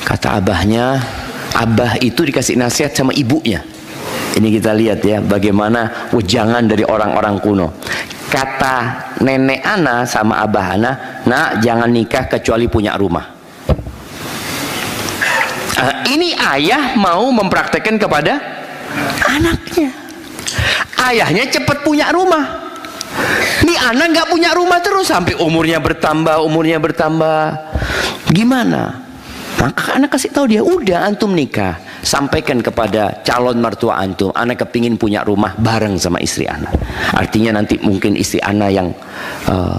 Kata abahnya, abah itu dikasih nasihat sama ibunya. Ini kita lihat ya bagaimana wejangan dari orang-orang kuno. Kata nenek ana sama abah ana, nak jangan nikah kecuali punya rumah. Ini ayah mau mempraktekkan kepada anaknya. Ayahnya cepat punya rumah. Ini anak nggak punya rumah terus sampai umurnya bertambah. Gimana? Maka anak kasih tahu dia, udah antum nikah, sampaikan kepada calon mertua antum, anak kepingin punya rumah bareng sama istri anak. Artinya nanti mungkin istri anak yang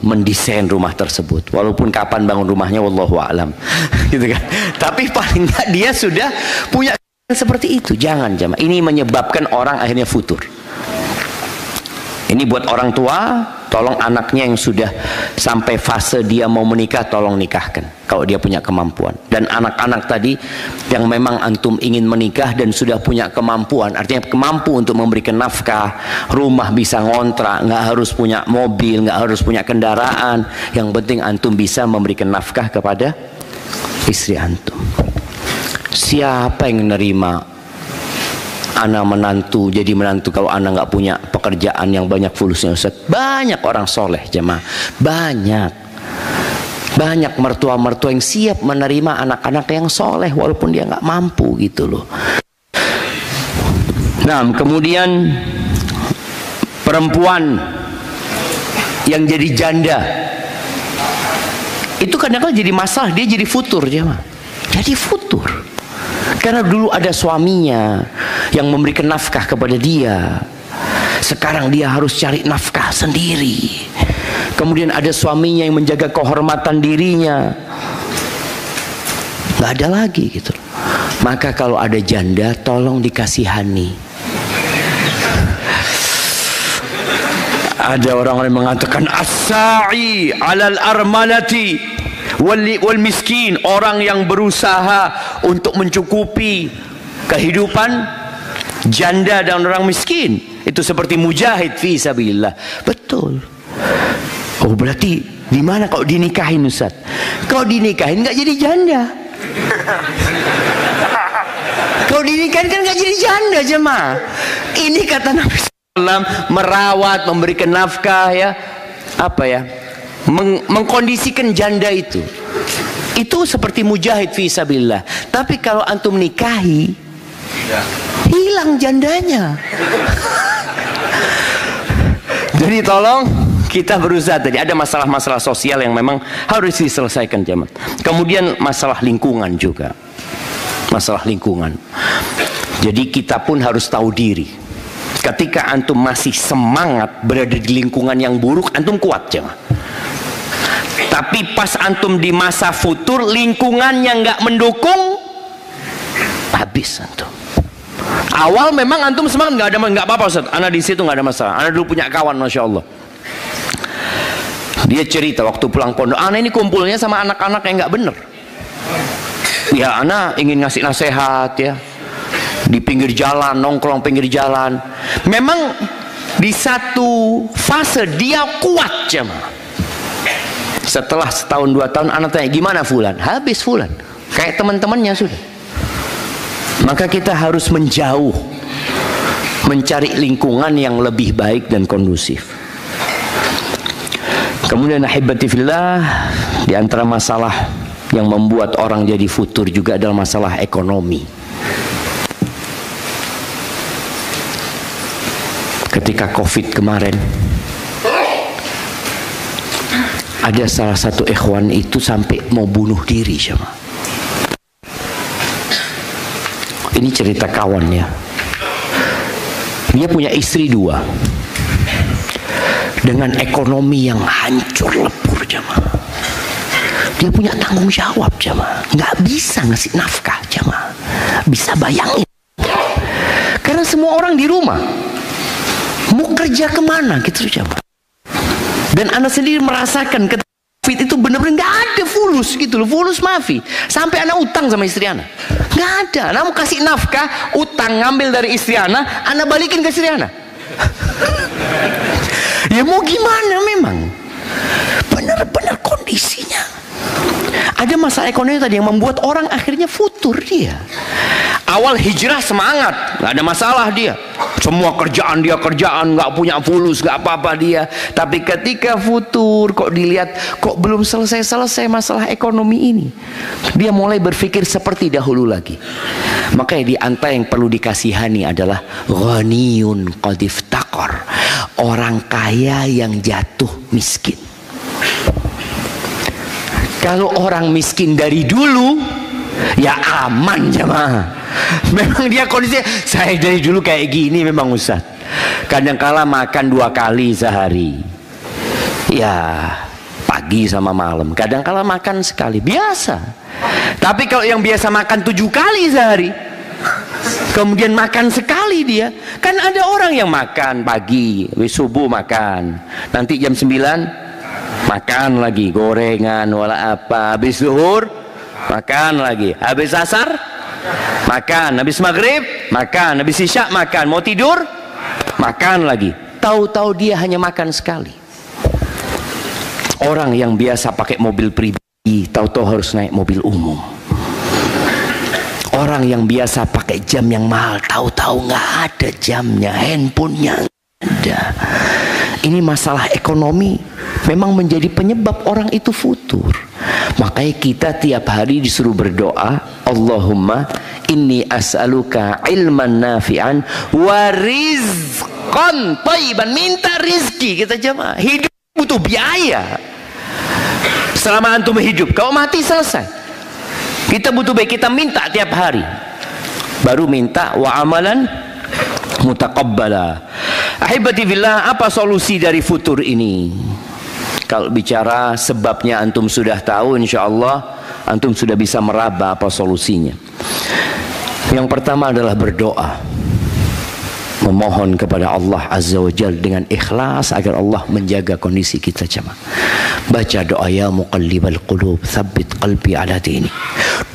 mendesain rumah tersebut. Walaupun kapan bangun rumahnya wallahu a'lam. Gitu kan. Tapi paling nggak dia sudah punya seperti itu. Jangan jamaah. Ini menyebabkan orang akhirnya futur. Ini buat orang tua, tolong anaknya yang sudah sampai fase dia mau menikah, tolong nikahkan kalau dia punya kemampuan. Dan anak-anak tadi yang memang antum ingin menikah dan sudah punya kemampuan, artinya kemampu untuk memberikan nafkah, rumah bisa ngontrak, nggak harus punya mobil, nggak harus punya kendaraan, yang penting antum bisa memberikan nafkah kepada istri antum. Siapa yang menerima anak menantu jadi menantu kalau anak nggak punya pekerjaan yang banyak fulusnya Ustaz? Banyak orang soleh jemaah, banyak mertua-mertua yang siap menerima anak-anak yang soleh walaupun dia nggak mampu gitu loh. Nah, kemudian perempuan yang jadi janda itu kadang-kadang jadi masalah, dia jadi futur jemaah, jadi futur. Karena dulu ada suaminya yang memberikan nafkah kepada dia. Sekarang dia harus cari nafkah sendiri. Kemudian ada suaminya yang menjaga kehormatan dirinya. Nggak ada lagi gitu. Maka kalau ada janda, tolong dikasihani. Ada orang yang mengatakan as-sa'i 'alal armalati wal miskin, orang yang berusaha untuk mencukupi kehidupan janda dan orang miskin itu seperti mujahid fi sabilillah. Betul. Oh, berarti di mana kalau dinikahin Ustaz? Kalau dinikahin nggak jadi janda. Kalau dinikahin kan nggak jadi janda jemaah. Ini kata Nabi SAW, merawat, memberikan nafkah ya, apa ya? Mengkondisikan janda itu seperti mujahid fi sabilillah. Tapi kalau antum nikahi, hilang jandanya. Jadi tolong kita berusaha. Tadi ada masalah-masalah sosial yang memang harus diselesaikan jemaah. Kemudian masalah lingkungan juga, masalah lingkungan. Jadi kita pun harus tahu diri. Ketika antum masih semangat berada di lingkungan yang buruk, antum kuat jemaah. Tapi pas antum di masa futur, lingkungannya nggak mendukung, habis antum. Awal memang antum semangat, nggak apa-apa Ustaz, anak di situ nggak ada masalah. Anak dulu punya kawan, masya Allah. Dia cerita waktu pulang pondok, anak ini kumpulnya sama anak-anak yang nggak bener. Ya anak ingin ngasih nasihat ya, di pinggir jalan, nongkrong pinggir jalan. Memang di satu fase dia kuat jemaah. Setelah setahun 2 tahun anak tanya, gimana Fulan? Habis Fulan, kayak teman-temannya sudah. Maka kita harus menjauh, mencari lingkungan yang lebih baik dan kondusif. Kemudian ahibati fillah, di antara masalah yang membuat orang jadi futur juga adalah masalah ekonomi. Ketika Covid kemarin, ada salah satu ikhwan itu sampai mau bunuh diri sama. Ini cerita kawan ya. Dia punya istri 2 dengan ekonomi yang hancur lebur jamaah. Dia punya tanggung jawab jamaah, nggak bisa ngasih nafkah jamaah. Bisa bayangin? Karena semua orang di rumah mau kerja kemana gitu jamaah. Dan anak sendiri merasakan ketika COVID itu benar-benar nggak ada fulus gitu loh, fulus maafi. Sampai anak utang sama istri anak, nggak ada. Anak mau kasih nafkah, utang ngambil dari istri anak balikin ke istri anak. Ya mau gimana memang? Benar-benar kondisinya. Ada masalah ekonomi tadi yang membuat orang akhirnya futur dia. Awal hijrah semangat, nggak ada masalah dia. Semua kerjaan, nggak punya fulus, nggak apa-apa dia. Tapi ketika futur, kok dilihat, kok belum selesai masalah ekonomi ini. Dia mulai berpikir seperti dahulu lagi. Makanya di antara yang perlu dikasihani adalah ghaniyun qad iftaqar. Orang kaya yang jatuh miskin. Kalau orang miskin dari dulu, ya aman jemaah. Memang dia kondisinya, saya dari dulu kayak gini memang Ustaz. Kadang-kala makan 2 kali sehari. Ya, pagi sama malam. Kadang-kala makan sekali, biasa. Tapi kalau yang biasa makan 7 kali sehari, kemudian makan sekali dia. Kan ada orang yang makan pagi, habis subuh makan. Nanti jam 9 makan lagi gorengan wala apa, habis zuhur makan lagi, habis asar makan, habis maghrib makan, habis isya makan, mau tidur makan lagi. Tahu-tahu dia hanya makan sekali. Orang yang biasa pakai mobil pribadi tahu-tahu harus naik mobil umum. Orang yang biasa pakai jam yang mahal tahu-tahu nggak ada jamnya, handphonenya ada. Ini masalah ekonomi memang menjadi penyebab orang itu futur. Makanya kita tiap hari disuruh berdoa, Allahumma inni as'aluka ilman nafi'an wa rizqan thayyiban. Minta rizki kita jemaah. Hidup butuh biaya. Selama antum hidup, kalau mati selesai. Kita butuh baik, kita minta tiap hari. Baru minta wa amalan mutaqabbala. Ahibati billah, apa solusi dari futur ini? Kalau bicara sebabnya antum sudah tahu, insya Allah antum sudah bisa meraba apa solusinya. Yang pertama adalah berdoa, memohon kepada Allah Azza wa Jalla dengan ikhlas agar Allah menjaga kondisi kita jemaah. Baca doa ya muqallibal qulub tsabbit qalbi ala dini.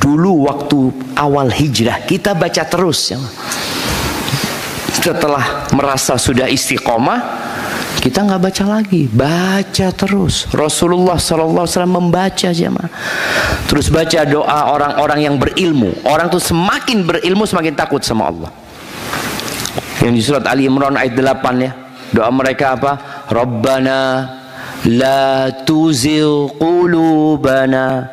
Dulu waktu awal hijrah kita baca terus jemaah. Setelah merasa sudah istiqomah, kita nggak baca lagi, baca terus. Rasulullah SAW membaca jemaah. Terus baca doa orang-orang yang berilmu. Orang tuh semakin berilmu semakin takut sama Allah. Yang di surat Ali Imran ayat 8 ya. Doa mereka apa? Rabbana la tuzigh qulubana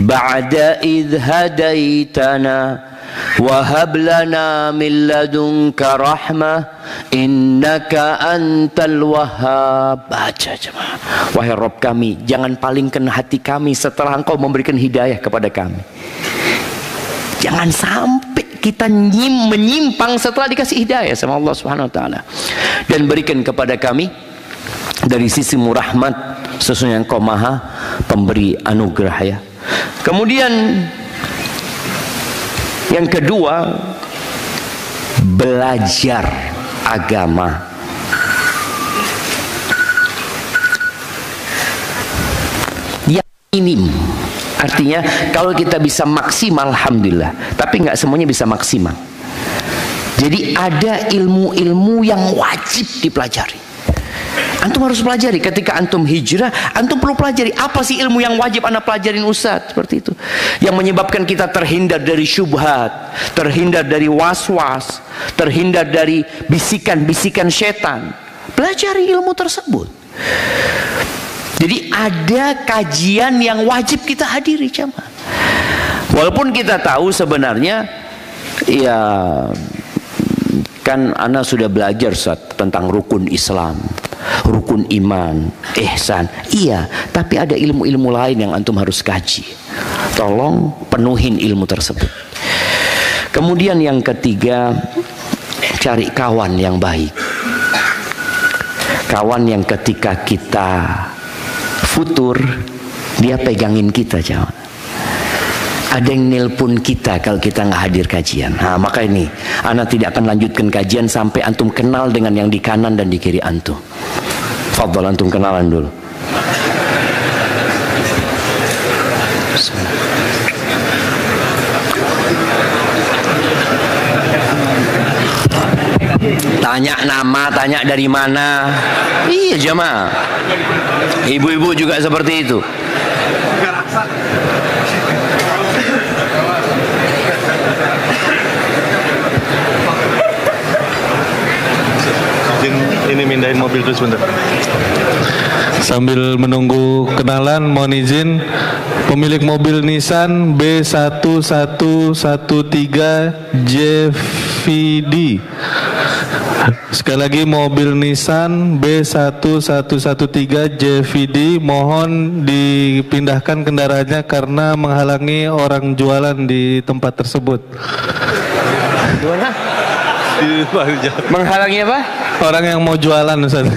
ba'da idh hadaitana wa hab lana min ladunka rahmah innaka antal wahhab. Baca jemaah. Wahai Rabb kami, jangan palingkan hati kami setelah Engkau memberikan hidayah kepada kami. Jangan sampai kita menyimpang setelah dikasih hidayah sama Allah Subhanahu wa taala. Dan berikan kepada kami dari sisimu rahmat, sesungguhnya Engkau Maha pemberi anugerah ya. Kemudian yang kedua, belajar agama. Yang minim, artinya kalau kita bisa maksimal alhamdulillah, tapi nggak semuanya bisa maksimal. Jadi ada ilmu-ilmu yang wajib dipelajari. Antum harus pelajari. Ketika antum hijrah, antum perlu pelajari apa sih ilmu yang wajib anda pelajarin Ustaz, seperti itu. Yang menyebabkan kita terhindar dari syubhat, terhindar dari was-was, terhindar dari bisikan-bisikan setan. Pelajari ilmu tersebut. Jadi ada kajian yang wajib kita hadiri jemaah. Walaupun kita tahu sebenarnya ya kan ana sudah belajar Ustaz tentang rukun Islam, rukun iman, ihsan. Iya, tapi ada ilmu-ilmu lain yang antum harus kaji. Tolong penuhin ilmu tersebut. Kemudian yang ketiga, cari kawan yang baik. Kawan yang ketika kita futur, dia pegangin kita, jawab. Ada yang nelpon kita kalau kita nggak hadir kajian. Nah, maka ini, ana tidak akan lanjutkan kajian sampai antum kenal dengan yang di kanan dan di kiri antum. Fadhal, antum kenalan dulu. Tanya nama, tanya dari mana. Iya jamaah. Ibu-ibu juga seperti itu. Ini mindahin mobil dulu sebentar. Sambil menunggu kenalan, mohon izin, pemilik mobil Nissan B1113JVD. Sekali lagi, mobil Nissan B1113JVD, mohon dipindahkan kendaraannya karena menghalangi orang jualan di tempat tersebut. Gimana? Menghalangi apa? Orang yang mau jualan, Ustaz.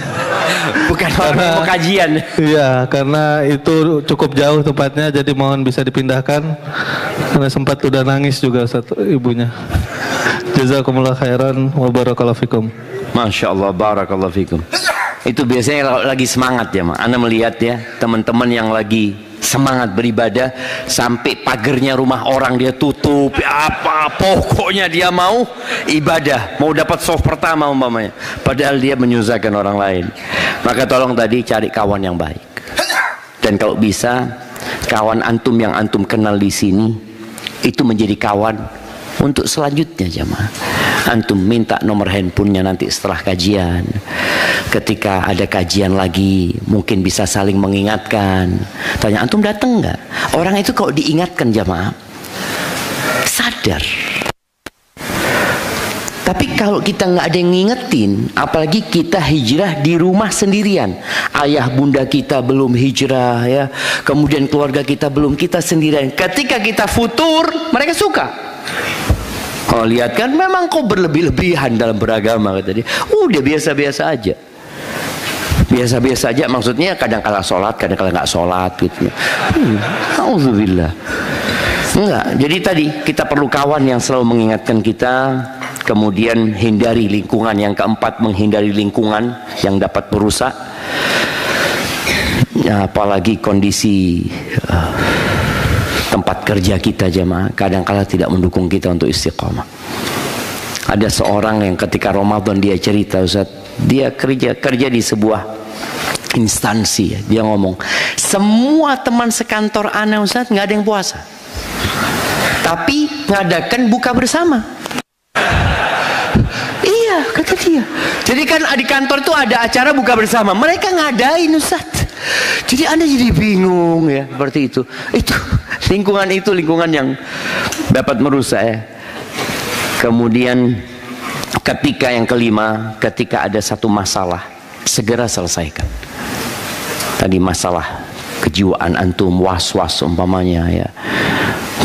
Bukan orang yang mau kajian. Iya, karena itu cukup jauh tempatnya, jadi mohon bisa dipindahkan. Karena sempat udah nangis juga Ustaz, ibunya. Jazakumullah khairan wa barakallahu fikum. Masya Allah, barakallahu fikum. Itu biasanya lagi semangat ya, Mak. Anda melihat ya, teman-teman yang lagi semangat beribadah, sampai pagernya rumah orang dia tutup, apa pokoknya dia mau ibadah, mau dapat soft pertama umpamanya, padahal dia menyusahkan orang lain. Maka tolong tadi cari kawan yang baik, dan kalau bisa kawan antum yang antum kenal di sini itu menjadi kawan untuk selanjutnya jamaah. Antum minta nomor handphonenya nanti setelah kajian, ketika ada kajian lagi mungkin bisa saling mengingatkan. Tanya, antum datang nggak? Orang itu kalau diingatkan jamaah sadar. Tapi kalau kita nggak ada yang ngingetin, apalagi kita hijrah di rumah sendirian, ayah bunda kita belum hijrah ya, kemudian keluarga kita belum, kita sendirian. Ketika kita futur, mereka suka. Oh lihat kan, memang kau berlebih-lebihan dalam beragama, kata dia. Udah biasa-biasa aja. Biasa-biasa aja, maksudnya kadang-kala sholat, kadang-kala nggak sholat gitu. Alhamdulillah. Enggak. Jadi tadi kita perlu kawan yang selalu mengingatkan kita. Kemudian hindari lingkungan. Yang keempat, menghindari lingkungan yang dapat merusak. Ya, apalagi kondisi tempat kerja kita jemaah kadang-kala tidak mendukung kita untuk istiqamah. Ada seorang yang ketika Ramadan dia cerita, Ustaz, dia kerja di sebuah instansi, dia ngomong, semua teman sekantor ana Ustaz nggak ada yang puasa, tapi ngadakan buka bersama. Iya kata dia. Jadi kan di kantor itu ada acara buka bersama, mereka ngadain Ustaz. Jadi anda jadi bingung ya, seperti itu. Itu lingkungan yang dapat merusak ya. Kemudian ketika yang kelima, ketika ada satu masalah, segera selesaikan. Tadi masalah kejiwaan antum, was-was umpamanya ya.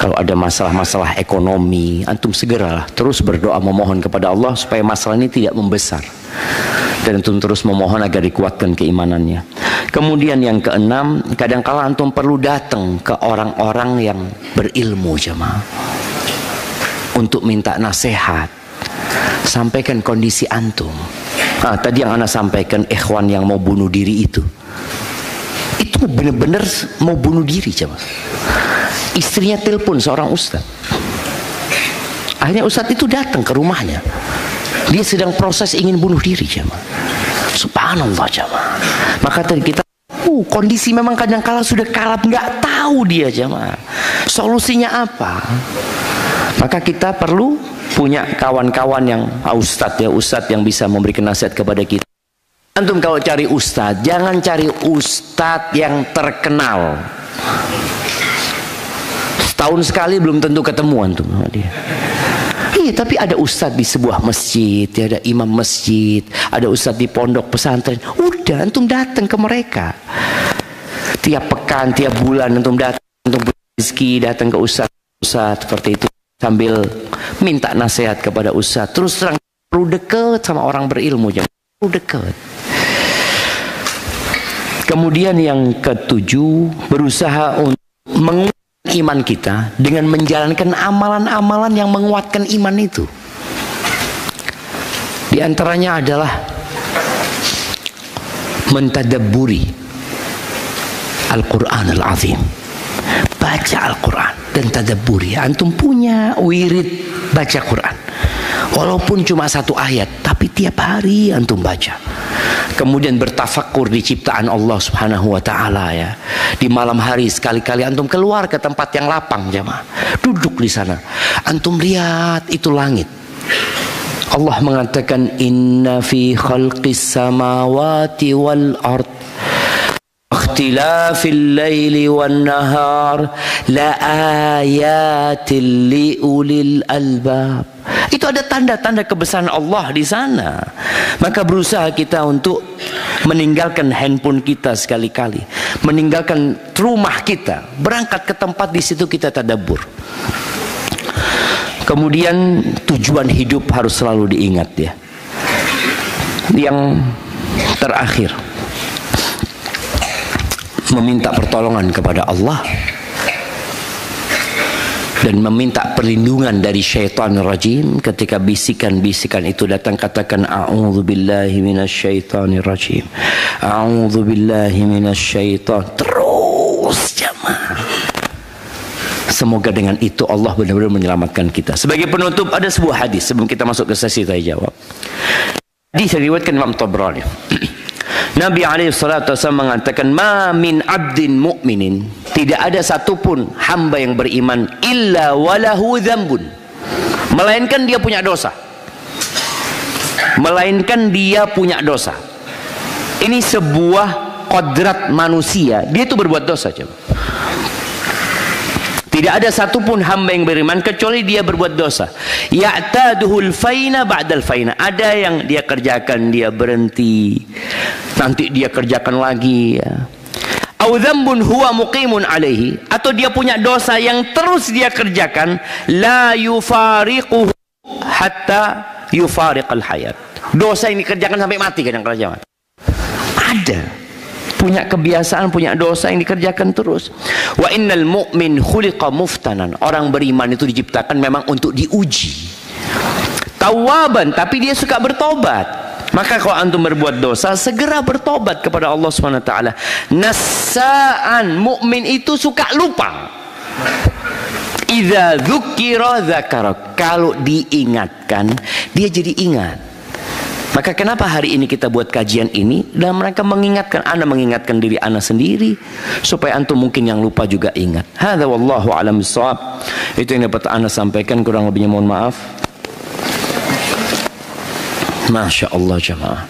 Kalau ada masalah-masalah ekonomi, antum segeralah terus berdoa memohon kepada Allah supaya masalah ini tidak membesar. Dan antum terus memohon agar dikuatkan keimanannya. Kemudian yang keenam, kadang-kala antum perlu datang ke orang-orang yang berilmu jemaah untuk minta nasihat, sampaikan kondisi antum. Tadi yang ana sampaikan, ikhwan yang mau bunuh diri itu benar-benar mau bunuh diri jemaah. Istrinya telepon seorang ustaz, akhirnya ustaz itu datang ke rumahnya, dia sedang proses ingin bunuh diri jemaah. Subhanallah jemaah. Maka tadi kita kondisi memang kadang-kala sudah kalap, nggak tahu dia jemaah solusinya apa. Maka kita perlu punya kawan-kawan yang ustadz ya, ustadz yang bisa memberikan nasihat kepada kita. Antum kalau cari ustadz, jangan cari ustadz yang terkenal. Setahun sekali belum tentu ketemu antum sama dia. Iya, tapi ada ustadz di sebuah masjid, ya, ada imam masjid, ada ustadz di pondok pesantren. Udah, antum datang ke mereka. Tiap pekan, tiap bulan antum datang untuk rezeki, datang ke ustadz seperti itu, sambil minta nasihat kepada ustaz. Terus terang perlu dekat sama orang berilmu, jangan perlu dekat. Kemudian yang ketujuh, berusaha untuk menguatkan iman kita dengan menjalankan amalan-amalan yang menguatkan iman itu. Di antaranya adalah mentadabburi Al-Quran Al-Azim. Baca Al-Quran dan tadabburi. Antum punya wirid baca Quran, walaupun cuma 1 ayat, tapi tiap hari antum baca. Kemudian bertafakkur di ciptaan Allah Subhanahu wa taala ya. Di malam hari sekali-kali antum keluar ke tempat yang lapang, jamaah. Duduk di sana. Antum lihat itu langit. Allah mengatakan inna fi khalqis samawati wal ard ikhtilafil laili wan nahar la ayatil li ulil albab. Itu ada tanda-tanda kebesaran Allah di sana. Maka berusaha kita untuk meninggalkan handphone kita sekali-kali, meninggalkan rumah kita, berangkat ke tempat di situ kita tadabbur. Kemudian tujuan hidup harus selalu diingat ya. Yang terakhir, meminta pertolongan kepada Allah dan meminta perlindungan dari syaitan rajim. Ketika bisikan-bisikan itu datang, katakan a'udzubillahi minasyaitonir rajim, a'udzubillahi minasyaiton. Terus jamaah, semoga dengan itu Allah benar-benar menyelamatkan kita. Sebagai penutup, ada sebuah hadis sebelum kita masuk ke sesi tanya jawab. Hadis diriwayatkan Imam Tabrani. Nabi SAW mengatakan, ma min abdin mu'minin, tidak ada satupun hamba yang beriman, illa walahu dzambun, melainkan dia punya dosa. Melainkan dia punya dosa. Ini sebuah kodrat manusia, dia itu berbuat dosa. Coba. Tidak ada satupun hamba yang beriman kecuali dia berbuat dosa. Ya'taduhul faina ba'dal faina. Ada yang dia kerjakan, dia berhenti, nanti dia kerjakan lagi ya. Au dzambun huwa muqimun alaihi, atau dia punya dosa yang terus dia kerjakan, la yufariquhu hatta yufariqal hayat. Dosa yang dikerjakan sampai mati kadang-kadang. Ada punya kebiasaan, punya dosa yang dikerjakan terus. Wa innal mu'min khuliqa muftanan. Orang beriman itu diciptakan memang untuk diuji. Tawwaban, tapi dia suka bertobat. Maka kalau antum berbuat dosa, segera bertobat kepada Allah Subhanahu wa taala. Nassaan, mukmin itu suka lupa. Idza dzukira dzakara. Kalau diingatkan, dia jadi ingat. Maka kenapa hari ini kita buat kajian ini? Dan mereka mengingatkan, Anda mengingatkan diri Anda sendiri, supaya antum mungkin yang lupa juga ingat. Hadza wallahu a'lam bissawab. Itu yang dapat Anda sampaikan, kurang lebihnya mohon maaf. Masya Allah jemaah.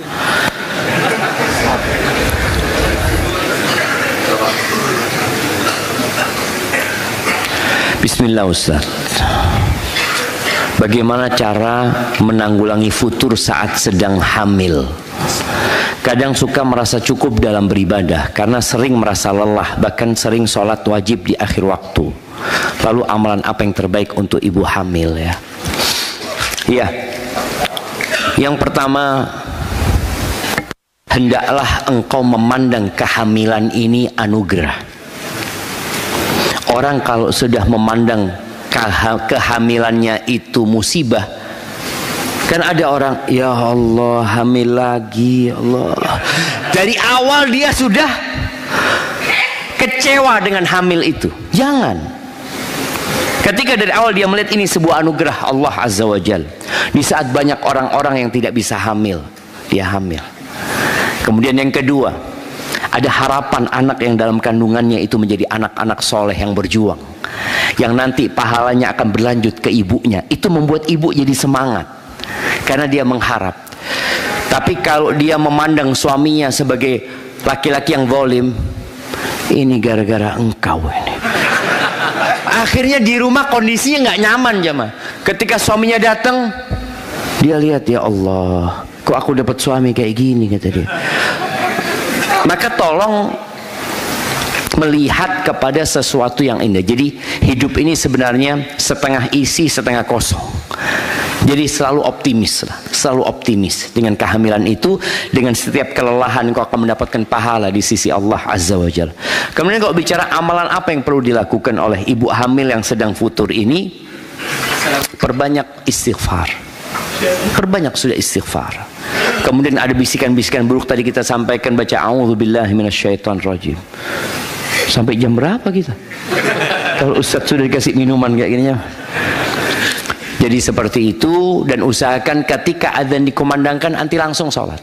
Bismillah Ustaz. Bagaimana cara menanggulangi futur saat sedang hamil? Kadang suka merasa cukup dalam beribadah karena sering merasa lelah, bahkan sering sholat wajib di akhir waktu. Lalu amalan apa yang terbaik untuk ibu hamil ya? Ya, yang pertama, hendaklah engkau memandang kehamilan ini anugerah. Orang kalau sudah memandang kehamilannya itu musibah, kan ada orang, ya Allah hamil lagi, ya Allah. Dari awal dia sudah kecewa dengan hamil itu. Jangan. Ketika dari awal dia melihat ini sebuah anugerah Allah Azza wa Jal. Di saat banyak orang-orang yang tidak bisa hamil, dia hamil. Kemudian yang kedua, ada harapan anak yang dalam kandungannya itu menjadi anak-anak soleh yang berjuang, yang nanti pahalanya akan berlanjut ke ibunya. Itu membuat ibu jadi semangat karena dia mengharap. Tapi kalau dia memandang suaminya sebagai laki-laki yang zalim, ini gara-gara engkau ini. Akhirnya di rumah kondisinya nggak nyaman jemaah. Ketika suaminya datang, dia lihat, ya Allah, kok aku dapat suami kayak gini, kata dia. Maka tolong melihat kepada sesuatu yang indah. Jadi hidup ini sebenarnya setengah isi setengah kosong. Jadi selalu optimis lah, selalu optimis. Dengan kehamilan itu, dengan setiap kelelahan kau akan mendapatkan pahala di sisi Allah Azza wa Jalla. Kemudian kalau bicara amalan apa yang perlu dilakukan oleh ibu hamil yang sedang futur ini, perbanyak istighfar. Perbanyak sudah istighfar. Kemudian ada bisikan-bisikan buruk tadi kita sampaikan, baca a'udzubillahi minasyaitonirrajim. Sampai jam berapa kita? Kalau Ustadz sudah dikasih minuman kayak gini ya. Jadi seperti itu, dan usahakan ketika adzan dikumandangkan anti langsung sholat.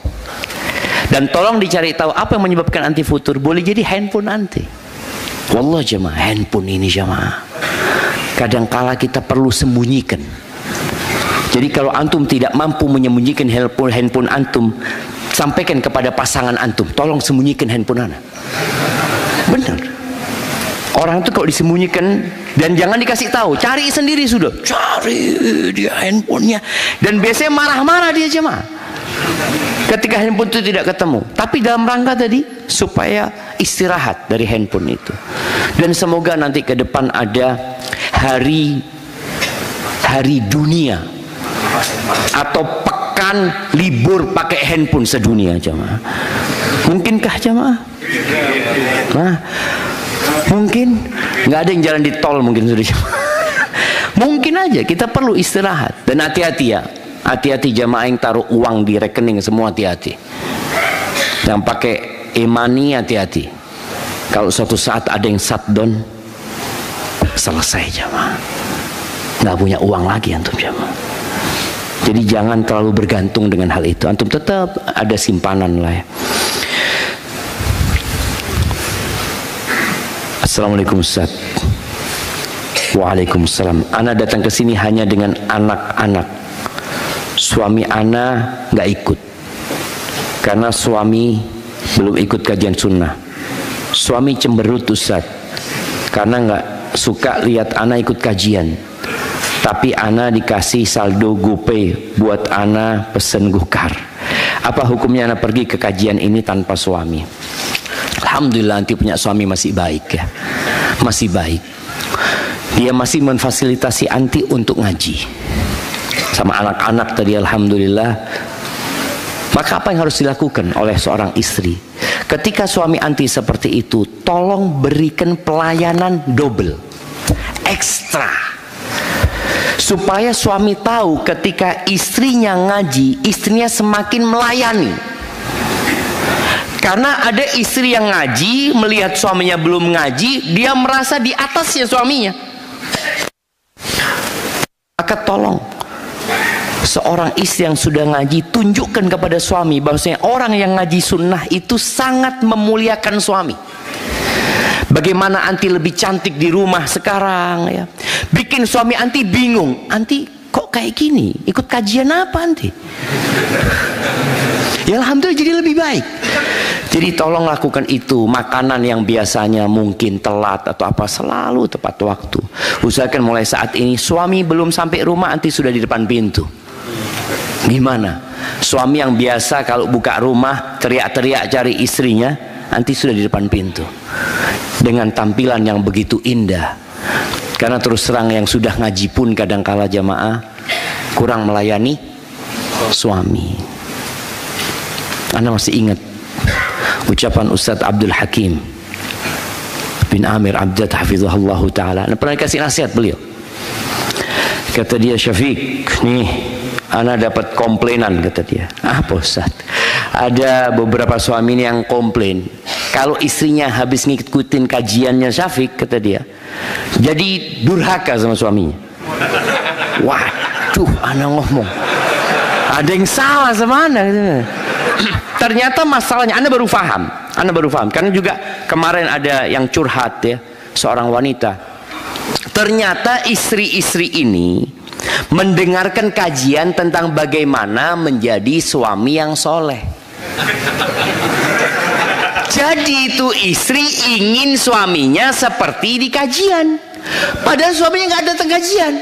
Dan tolong dicari tahu apa yang menyebabkan anti futur. Boleh jadi handphone anti. Wallah jemaah, handphone ini jemaah, kadangkala kita perlu sembunyikan. Jadi kalau antum tidak mampu menyembunyikan handphone antum, sampaikan kepada pasangan antum, tolong sembunyikan handphone anak. Benar. Orang itu kalau disembunyikan dan jangan dikasih tahu, cari sendiri sudah. Cari dia handphonenya. Dan biasanya marah-marah dia jemaah ketika handphone itu tidak ketemu. Tapi dalam rangka tadi supaya istirahat dari handphone itu. Dan semoga nanti ke depan ada hari dunia atau pekan libur pakai handphone sedunia jemaah. Mungkinkah jemaah? Nah, mungkin nggak ada yang jalan di tol mungkin sudah. Mungkin aja kita perlu istirahat. Dan hati-hati ya, hati-hati jamaah yang taruh uang di rekening semua, hati-hati. Yang pakai e-money hati-hati. Kalau suatu saat ada yang shutdown, selesai jamaah, nggak punya uang lagi antum jamaah. Jadi jangan terlalu bergantung dengan hal itu. Antum tetap ada simpanan lah ya. Assalamualaikum Ustaz. Waalaikumsalam. Ana datang ke sini hanya dengan anak-anak. Suami ana nggak ikut karena suami belum ikut kajian sunnah. Suami cemberut Ustaz karena nggak suka lihat ana ikut kajian. Tapi ana dikasih saldo GoPay buat ana pesen gokar. Apa hukumnya ana pergi ke kajian ini tanpa suami? Alhamdulillah nanti punya suami masih baik ya, masih baik. Dia masih memfasilitasi anti untuk ngaji sama anak-anak tadi, alhamdulillah. Maka apa yang harus dilakukan oleh seorang istri ketika suami anti seperti itu? Tolong berikan pelayanan double, ekstra, supaya suami tahu ketika istrinya ngaji, istrinya semakin melayani. Karena ada istri yang ngaji, melihat suaminya belum ngaji, dia merasa di atasnya suaminya. Maka tolong, seorang istri yang sudah ngaji, tunjukkan kepada suami bahwasanya orang yang ngaji sunnah itu sangat memuliakan suami. Bagaimana anti lebih cantik di rumah sekarang ya. Bikin suami anti bingung. Anti kok kayak gini? Ikut kajian apa anti? Ya alhamdulillah jadi lebih baik. Jadi tolong lakukan itu. Makanan yang biasanya mungkin telat atau apa, selalu tepat waktu. Usahakan mulai saat ini suami belum sampai rumah anti sudah di depan pintu. Gimana? Suami yang biasa kalau buka rumah teriak-teriak cari istrinya, anti sudah di depan pintu dengan tampilan yang begitu indah. Karena terus terang yang sudah ngaji pun kadangkala jamaah kurang melayani suami. Anda masih ingat ucapan Ustadz Abdul Hakim bin Amir Abjad hafizahullah ta'ala. Anda pernah kasih nasihat beliau. Kata dia, Syafiq, nih Ana dapat komplainan, kata dia. Apa Ustaz? Ada beberapa suami yang komplain kalau istrinya habis ngikutin kajiannya Syafiq, kata dia, jadi durhaka sama suaminya. Waduh, Ana ngomong ada yang salah sama Ana. Ternyata masalahnya Anda baru paham. Karena juga kemarin ada yang curhat ya, seorang wanita. Ternyata istri-istri ini mendengarkan kajian tentang bagaimana menjadi suami yang soleh. Jadi itu istri ingin suaminya seperti di kajian, padahal suaminya nggak datang kajian.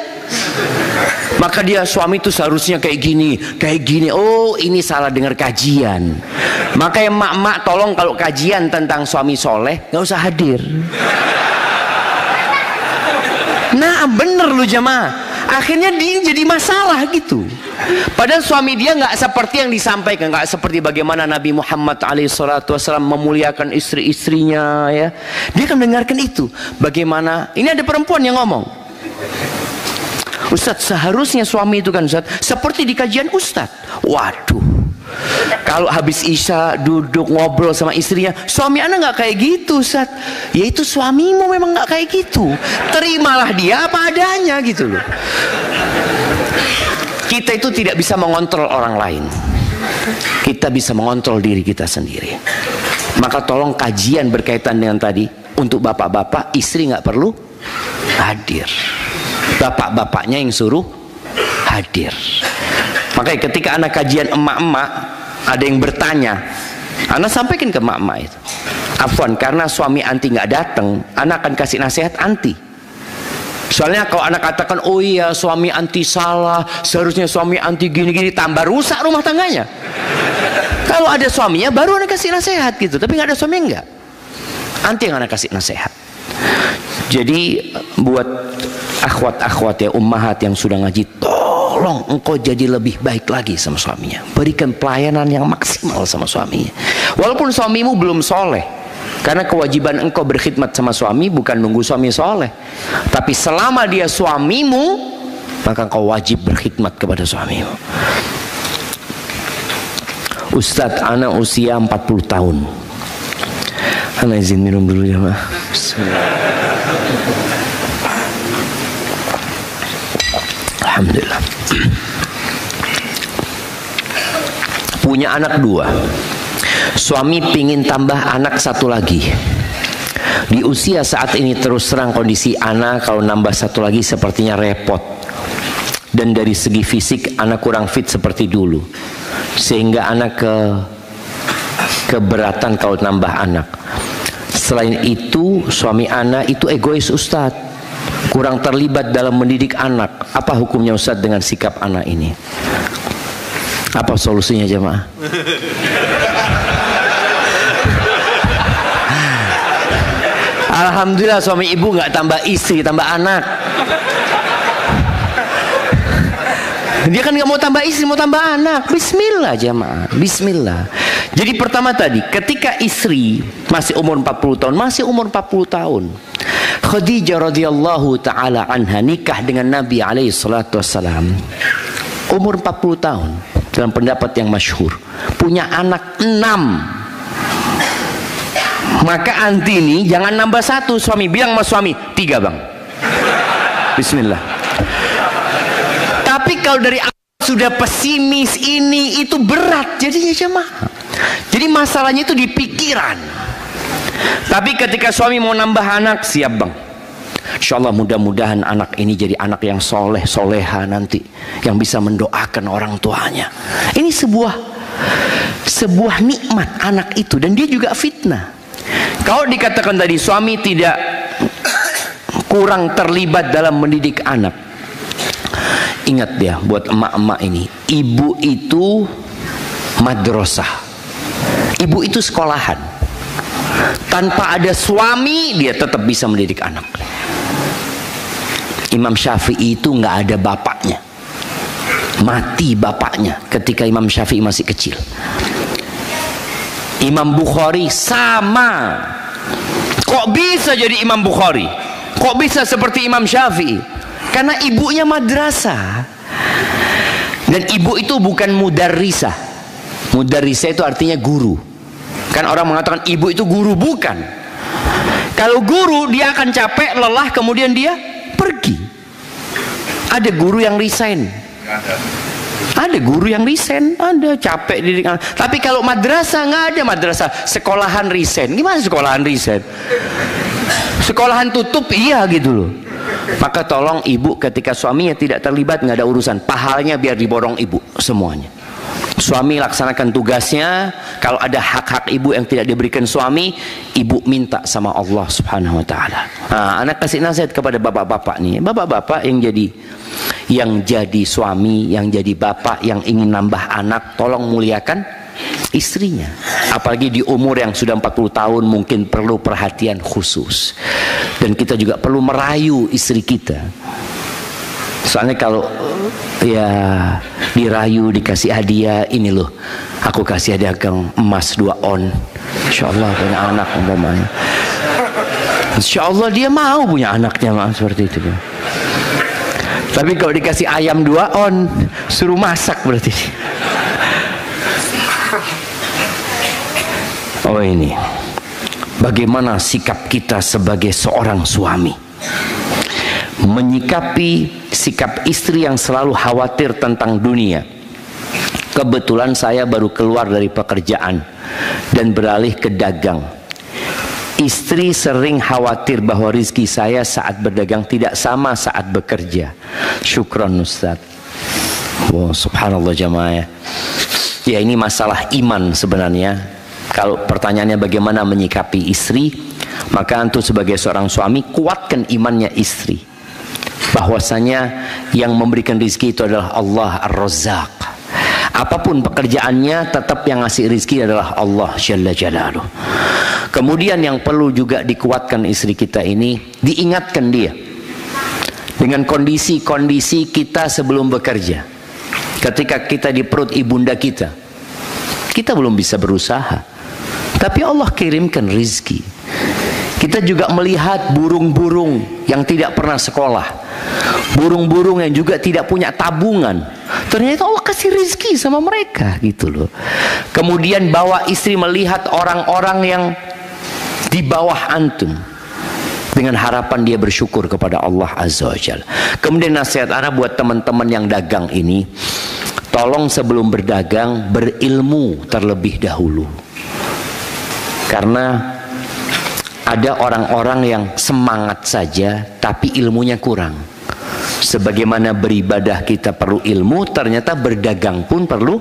Maka dia suami itu seharusnya kayak gini. Oh, ini salah dengar kajian. Makanya mak-mak tolong kalau kajian tentang suami soleh nggak usah hadir. Nah, bener lu jamaah. Akhirnya dia jadi masalah gitu. Padahal suami dia nggak seperti yang disampaikan, nggak seperti bagaimana Nabi Muhammad SAW memuliakan istri-istrinya ya. Dia akan mendengarkan itu. Bagaimana? Ini ada perempuan yang ngomong, Ustadz, seharusnya suami itu kan Ustadz seperti di kajian Ustadz. Waduh, kalau habis isya duduk ngobrol sama istrinya, suami anak nggak kayak gitu Ustadz. Ya itu suamimu memang nggak kayak gitu. Terimalah dia apa adanya gitu loh. Kita itu tidak bisa mengontrol orang lain. Kita bisa mengontrol diri kita sendiri. Maka tolong kajian berkaitan dengan tadi, untuk bapak-bapak, istri nggak perlu hadir. Bapak-bapaknya yang suruh hadir. Makanya ketika anak kajian emak-emak, ada yang bertanya, anak sampaikan ke emak-emak itu, afwan, karena suami anti nggak datang, anak akan kasih nasihat anti. Soalnya kalau anak katakan, oh iya suami anti salah, seharusnya suami anti gini-gini, tambah rusak rumah tangganya. Kalau ada suaminya baru anak kasih nasihat gitu, tapi nggak ada suami enggak, anti yang anak kasih nasihat. Jadi buat akhwat-akhwat ya, ummahat yang sudah ngaji, tolong engkau jadi lebih baik lagi sama suaminya. Berikan pelayanan yang maksimal sama suaminya. Walaupun suamimu belum soleh, karena kewajiban engkau berkhidmat sama suami bukan nunggu suami soleh. Tapi selama dia suamimu, maka engkau wajib berkhidmat kepada suamimu. Ustadz, anak usia 40 tahun. Anak izin minum dulu ya, Ma. Alhamdulillah. Punya anak 2. Suami pingin tambah anak 1 lagi. Di usia saat ini terus terang kondisi anak kalau nambah 1 lagi sepertinya repot. Dan dari segi fisik anak kurang fit seperti dulu. Sehingga anak keberatan kalau nambah anak. Selain itu suami anak itu egois Ustadz, kurang terlibat dalam mendidik anak. Apa hukumnya Ustadz dengan sikap anak ini? Apa solusinya jemaah? Alhamdulillah suami ibu nggak tambah istri, tambah anak. Dia kan nggak mau tambah istri, mau tambah anak. Bismillah jemaah, bismillah. Jadi pertama tadi, ketika istri masih umur 40 tahun, Khadijah radhiyallahu taala anha nikah dengan Nabi alaihi salatu wassalam. Umur 40 tahun, dalam pendapat yang masyhur, punya anak 6. Maka anti ini jangan nambah 1, suami bilang sama suami 3 bang. Bismillah. Tapi kalau dari awal sudah pesimis, ini itu berat jadinya jemaah. Jadi masalahnya itu di pikiran. Tapi ketika suami mau nambah anak, siap bang. Insya Allah mudah-mudahan anak ini jadi anak yang soleh, soleha nanti, yang bisa mendoakan orang tuanya. Ini sebuah nikmat anak itu, dan dia juga fitnah. Kalau dikatakan tadi suami tidak kurang terlibat dalam mendidik anak, ingat dia, buat emak-emak ini, ibu itu madrasah, ibu itu sekolahan. Tanpa ada suami dia tetap bisa mendidik anak. Imam Syafi'i itu nggak ada bapaknya, mati bapaknya ketika Imam Syafi'i masih kecil. Imam Bukhari sama. Kok bisa jadi Imam Bukhari? Kok bisa seperti Imam Syafi'i? Karena ibunya madrasah. Dan ibu itu bukan mudarrisah. Mudarrisah itu artinya guru. Kan orang mengatakan ibu itu guru, bukan. Kalau guru dia akan capek, lelah, kemudian dia pergi. Ada guru yang resign. Ada guru yang resign, ada capek didik anak. Tapi kalau madrasah nggak ada madrasah. Sekolahan resign. Gimana sekolahan resign? Sekolahan tutup, iya gitu loh. Maka tolong ibu ketika suaminya tidak terlibat, nggak ada urusan. Pahalanya biar diborong ibu semuanya. Suami laksanakan tugasnya. Kalau ada hak-hak ibu yang tidak diberikan suami, ibu minta sama Allah Subhanahu wa taala. Nah, anak kasih nasihat kepada bapak-bapak nih. Bapak-bapak yang jadi suami, yang jadi bapak, yang ingin nambah anak, tolong muliakan istrinya. Apalagi di umur yang sudah 40 tahun mungkin perlu perhatian khusus. Dan kita juga perlu merayu istri kita. Soalnya kalau ya dirayu, dikasih hadiah, ini loh, aku kasih hadiah ke emas 2 on, insya Allah punya anak umpamanya. Insya Allah dia mau punya anaknya seperti itu. Tapi kalau dikasih ayam 2 on, suruh masak berarti. Oh ini, bagaimana sikap kita sebagai seorang suami menyikapi sikap istri yang selalu khawatir tentang dunia. Kebetulan saya baru keluar dari pekerjaan dan beralih ke dagang. Istri sering khawatir bahwa rizki saya saat berdagang tidak sama saat bekerja. Syukron Ustaz. Wow, subhanallah jamaah. Ya ini masalah iman sebenarnya. Kalau pertanyaannya bagaimana menyikapi istri, maka antum sebagai seorang suami kuatkan imannya istri, bahwasanya yang memberikan rizki itu adalah Allah Ar-Razzaq. Apapun pekerjaannya, tetap yang ngasih rizki adalah Allah Jalla Jalaluh. Kemudian yang perlu juga dikuatkan istri kita ini, diingatkan dia dengan kondisi-kondisi kita sebelum bekerja. Ketika kita di perut ibunda kita belum bisa berusaha, tapi Allah kirimkan rizki. Kita juga melihat burung-burung yang tidak pernah sekolah, burung-burung yang juga tidak punya tabungan, ternyata Allah kasih rizki sama mereka gitu loh. Kemudian bawa istri melihat orang-orang yang di bawah antum, dengan harapan dia bersyukur kepada Allah Azza wa Jalla. Kemudian nasihat ana buat teman-teman yang dagang ini, tolong sebelum berdagang berilmu terlebih dahulu. Karena ada orang-orang yang semangat saja tapi ilmunya kurang. Sebagaimana beribadah kita perlu ilmu, ternyata berdagang pun perlu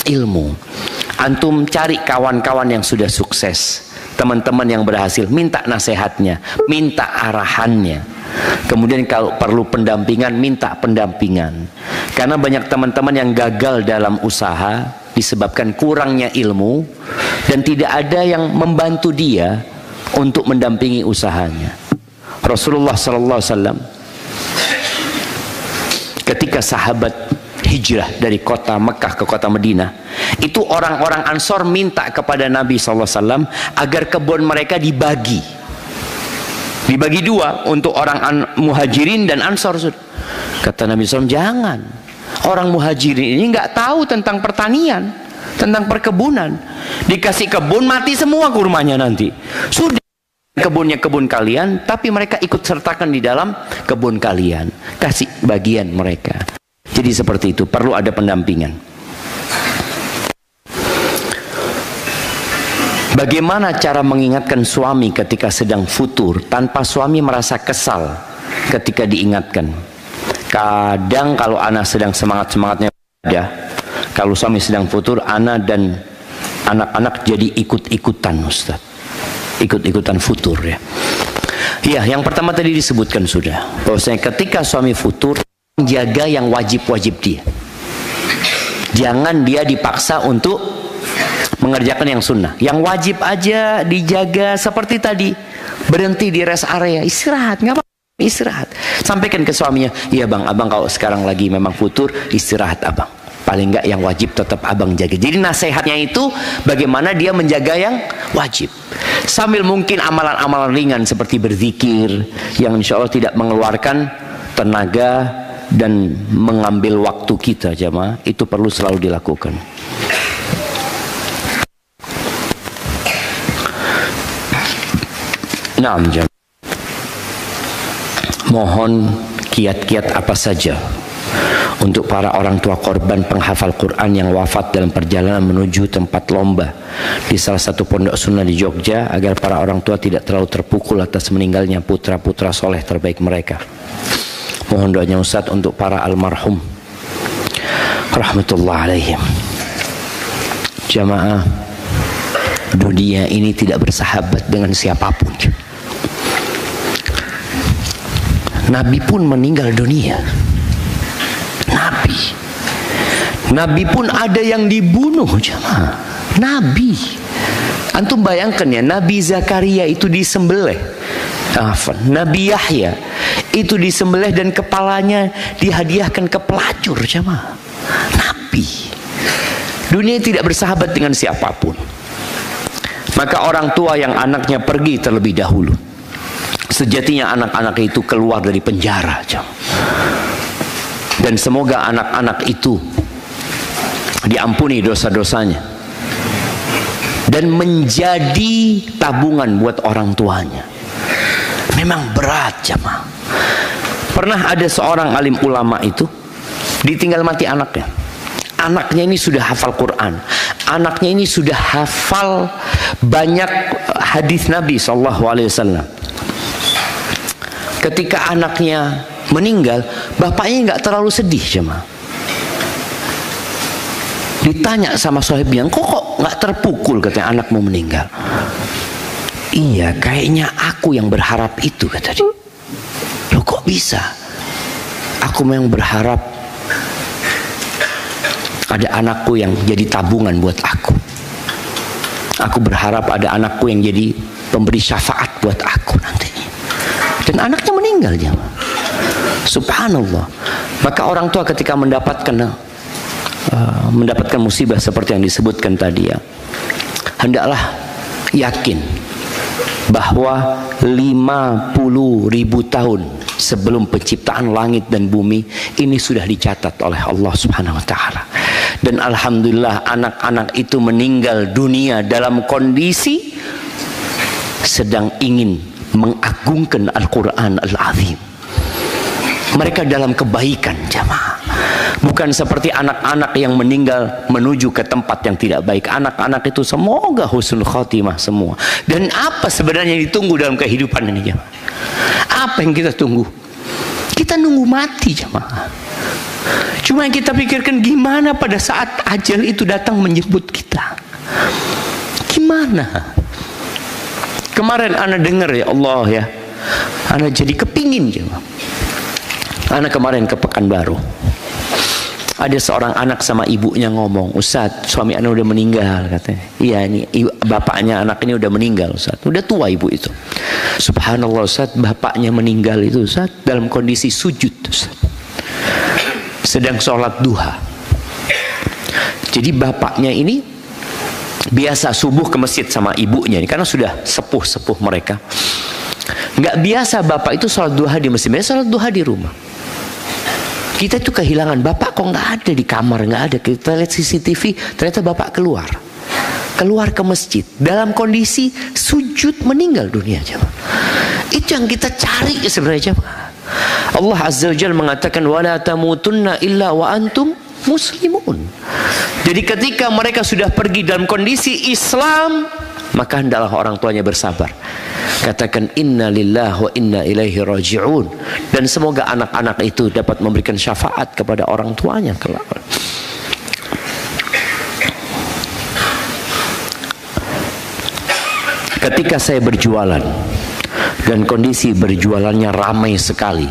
ilmu. Antum cari kawan-kawan yang sudah sukses, teman-teman yang berhasil, minta nasihatnya, minta arahannya. Kemudian kalau perlu pendampingan, minta pendampingan. Karena banyak teman-teman yang gagal dalam usaha disebabkan kurangnya ilmu dan tidak ada yang membantu dia untuk mendampingi usahanya. Rasulullah sallallahu alaihi wasallam ketika sahabat hijrah dari kota Mekah ke kota Madinah, itu orang-orang Ansor minta kepada Nabi sallallahu alaihi wasallam agar kebun mereka dibagi 2 untuk orang Muhajirin dan Ansor. Kata Nabi SAW, jangan. Orang Muhajirin ini nggak tahu tentang pertanian, tentang perkebunan. Dikasih kebun mati semua kurmanya nanti. Sudah, kebunnya kebun kalian, tapi mereka ikut sertakan di dalam kebun kalian. Kasih bagian mereka. Jadi seperti itu, perlu ada pendampingan. Bagaimana cara mengingatkan suami ketika sedang futur tanpa suami merasa kesal ketika diingatkan? Kadang kalau anak sedang semangat-semangatnya ada, kalau suami sedang futur, anak dan anak-anak jadi ikut-ikutan Ustaz, ikut-ikutan futur ya. Iya, yang pertama tadi disebutkan sudah, bahwasanya ketika suami futur, jaga yang wajib-wajib dia. Jangan dia dipaksa untuk mengerjakan yang sunnah. Yang wajib aja dijaga, seperti tadi, berhenti di rest area, istirahat, nggak apa-apa. Istirahat. Sampaikan ke suaminya, iya bang, abang kalau sekarang lagi memang futur, istirahat abang. Paling enggak yang wajib tetap abang jaga. Jadi nasihatnya itu bagaimana dia menjaga yang wajib. Sambil mungkin amalan-amalan ringan seperti berzikir, yang insya Allah tidak mengeluarkan tenaga dan mengambil waktu kita jamaah, itu perlu selalu dilakukan. Naam jamaah. Mohon kiat-kiat apa saja untuk para orang tua korban penghafal Quran yang wafat dalam perjalanan menuju tempat lomba di salah satu pondok sunnah di Jogja, agar para orang tua tidak terlalu terpukul atas meninggalnya putra-putra soleh terbaik mereka. Mohon doanya Ustaz untuk para almarhum rahmatullah alaihim. Jamaah, dunia ini tidak bersahabat dengan siapapun. Nabi pun meninggal dunia. Nabi pun ada yang dibunuh, jemaah. Nabi. Antum bayangkan ya, Nabi Zakaria itu disembelih. Nabi Yahya itu disembelih dan kepalanya dihadiahkan ke pelacur, jemaah. Nabi. Dunia tidak bersahabat dengan siapapun. Maka orang tua yang anaknya pergi terlebih dahulu, sejatinya anak-anak itu keluar dari penjara, jemaah. Dan semoga anak-anak itu diampuni dosa-dosanya dan menjadi tabungan buat orang tuanya. Memang berat, jemaah. Pernah ada seorang alim ulama itu ditinggal mati anaknya. Anaknya ini sudah hafal Quran, anaknya ini sudah hafal banyak hadis Nabi SAW. Ketika anaknya meninggal, bapaknya nggak terlalu sedih, jemaah. Ditanya sama sahibnya, kok nggak terpukul, katanya, anakmu meninggal. Iya, kayaknya aku yang berharap itu, kata dia. Loh, kok bisa? Aku memang berharap ada anakku yang jadi tabungan buat aku. Aku berharap ada anakku yang jadi pemberi syafaat buat aku nantinya. Dan anaknya meninggal, jemaah. Subhanallah. Maka orang tua ketika mendapatkan musibah seperti yang disebutkan tadi, ya, hendaklah yakin bahwa 50.000 tahun sebelum penciptaan langit dan bumi ini sudah dicatat oleh Allah Subhanahu wa taala. Dan alhamdulillah anak-anak itu meninggal dunia dalam kondisi sedang ingin mengagungkan Al-Quran Al-Azim. Mereka dalam kebaikan, jamaah. Bukan seperti anak-anak yang meninggal menuju ke tempat yang tidak baik. Anak-anak itu semoga husnul khotimah semua. Dan apa sebenarnya yang ditunggu dalam kehidupan ini, jamaah? Apa yang kita tunggu? Kita nunggu mati, jamaah. Cuma yang kita pikirkan gimana pada saat ajal itu datang menjemput kita. Gimana? Kemarin ana dengar, ya Allah ya, ana jadi kepingin, jemaah. Ana kemarin ke Pekanbaru. Ada seorang anak sama ibunya ngomong, Ustaz, suami ana udah meninggal, katanya. Iya, ini bapaknya anak ini udah meninggal, Ustaz. Udah tua ibu itu. Subhanallah, Ustaz, bapaknya meninggal itu, Ustaz, dalam kondisi sujud, Ustaz. Sedang sholat duha. Jadi bapaknya ini biasa subuh ke masjid sama ibunya, karena sudah sepuh-sepuh mereka. Nggak biasa bapak itu sholat duha di masjid, biasa sholat duha di rumah. Kita itu kehilangan, bapak kok nggak ada di kamar, nggak ada. Kita lihat CCTV, ternyata bapak keluar ke masjid dalam kondisi sujud, meninggal dunia, jemaah. Itu yang kita cari sebenarnya, jemaah. Allah Azza wa Jalla mengatakan wala tamutunna illa wa antum muslimun. Jadi ketika mereka sudah pergi dalam kondisi Islam, maka hendaklah orang tuanya bersabar. Katakan inna lillahi wa inna ilaihi raji'un. Dan semoga anak-anak itu dapat memberikan syafaat kepada orang tuanya kelak. Ketika saya berjualan dan kondisi berjualannya ramai sekali,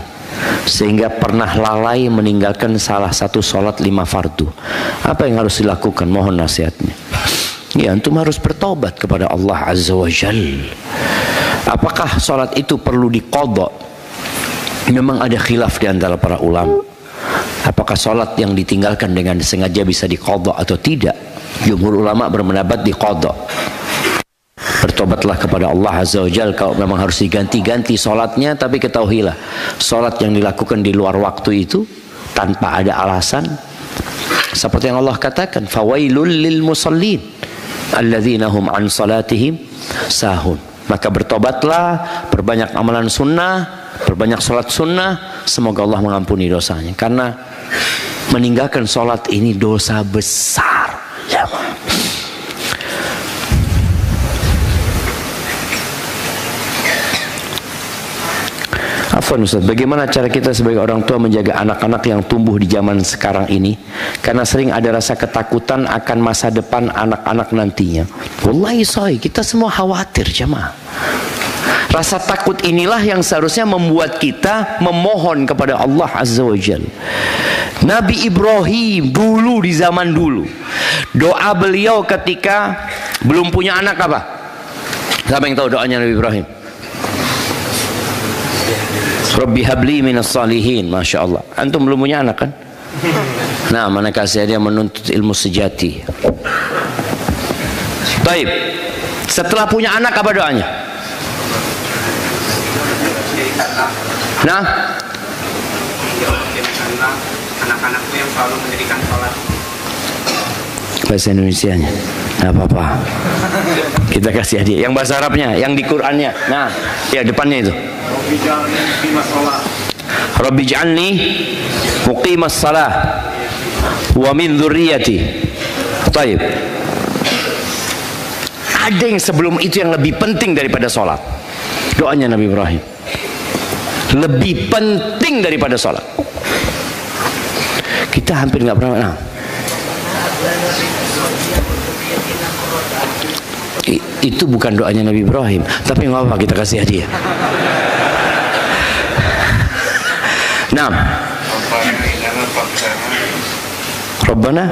sehingga pernah lalai meninggalkan salah satu sholat 5 fardu. Apa yang harus dilakukan? Mohon nasihatnya. Ya, antum harus bertobat kepada Allah Azza wa Jalla. Apakah sholat itu perlu diqadha? Memang ada khilaf di antara para ulama. Apakah sholat yang ditinggalkan dengan sengaja bisa diqadha atau tidak? Jumhur ulama berpendapat diqadha. Bertobatlah kepada Allah Azza wa Jalla kalau memang harus diganti-ganti sholatnya, tapi ketahuilah sholat yang dilakukan di luar waktu itu tanpa ada alasan, seperti yang Allah katakan, fawailul lil musallin alladzina hum an salatihim sahun. Maka bertobatlah, perbanyak amalan sunnah, perbanyak sholat sunnah, semoga Allah mengampuni dosanya. Karena meninggalkan sholat ini dosa besar, jemaah. Afwan Ustaz, bagaimana cara kita sebagai orang tua menjaga anak-anak yang tumbuh di zaman sekarang ini? Karena sering ada rasa ketakutan akan masa depan anak-anak nantinya. Wallahi soy, kita semua khawatir, jemaah. Rasa takut inilah yang seharusnya membuat kita memohon kepada Allah Azza wa Jalla. Nabi Ibrahim dulu, di zaman dulu, doa beliau ketika belum punya anak apa? Siapa yang tahu doanya Nabi Ibrahim? Rabbi habli minas salihin. Masya Allah. Antum belum punya anak kan? Nah, mana kasih dia menuntut ilmu sejati. Baik. Setelah punya anak apa doanya? Nah, anak-anakku yang selalu mendirikan sholat. Bahasa Indonesianya nggak apa-apa, kita kasih hadiah. Yang bahasa Arabnya, yang di Qurannya. Nah, ya depannya itu. Rabbi ij'alni muqimas salah wa min dzurriyyati. Baik. Ada yang sebelum itu yang lebih penting daripada sholat. Doanya Nabi Ibrahim lebih penting daripada sholat. Kita hampir nggak pernah. Nah, itu bukan doanya Nabi Ibrahim, tapi nggak apa, kita kasih hadiah. Nah, Rabbana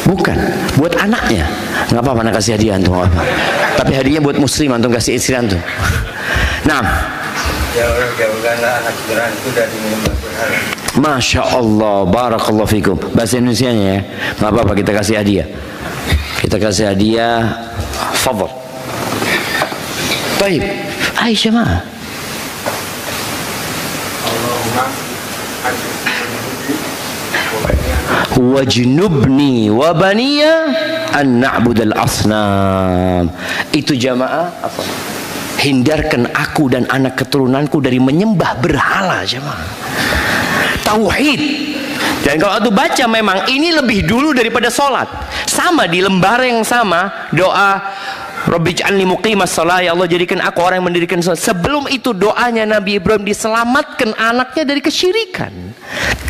bukan buat anaknya, nggak apa-apa, nak kasih hadiah antum, apa. Tapi hadiahnya buat muslim, antum kasih istri antum. Nah, jauhkanlah anak itu dari menyembah berhala. Masya Allah, barakallahu fikum. Bahasa Indonesianya ya, nggak apa-apa, kita kasih hadiah. Kita kasih hadiah, fadhal. Baik, Aisyah mah. Wajnubni wa baniya an na'budal asnam. Itu jamaah apa? Hindarkan aku dan anak keturunanku dari menyembah berhala, jamaah. Tauhid. Dan kalau aku baca memang ini lebih dulu daripada sholat. Sama di lembar yang sama doa Rabbi ij'alni muqimas shalah, ya Allah jadikan aku orang yang mendirikan sholat. Sebelum itu doanya Nabi Ibrahim diselamatkan anaknya dari kesyirikan.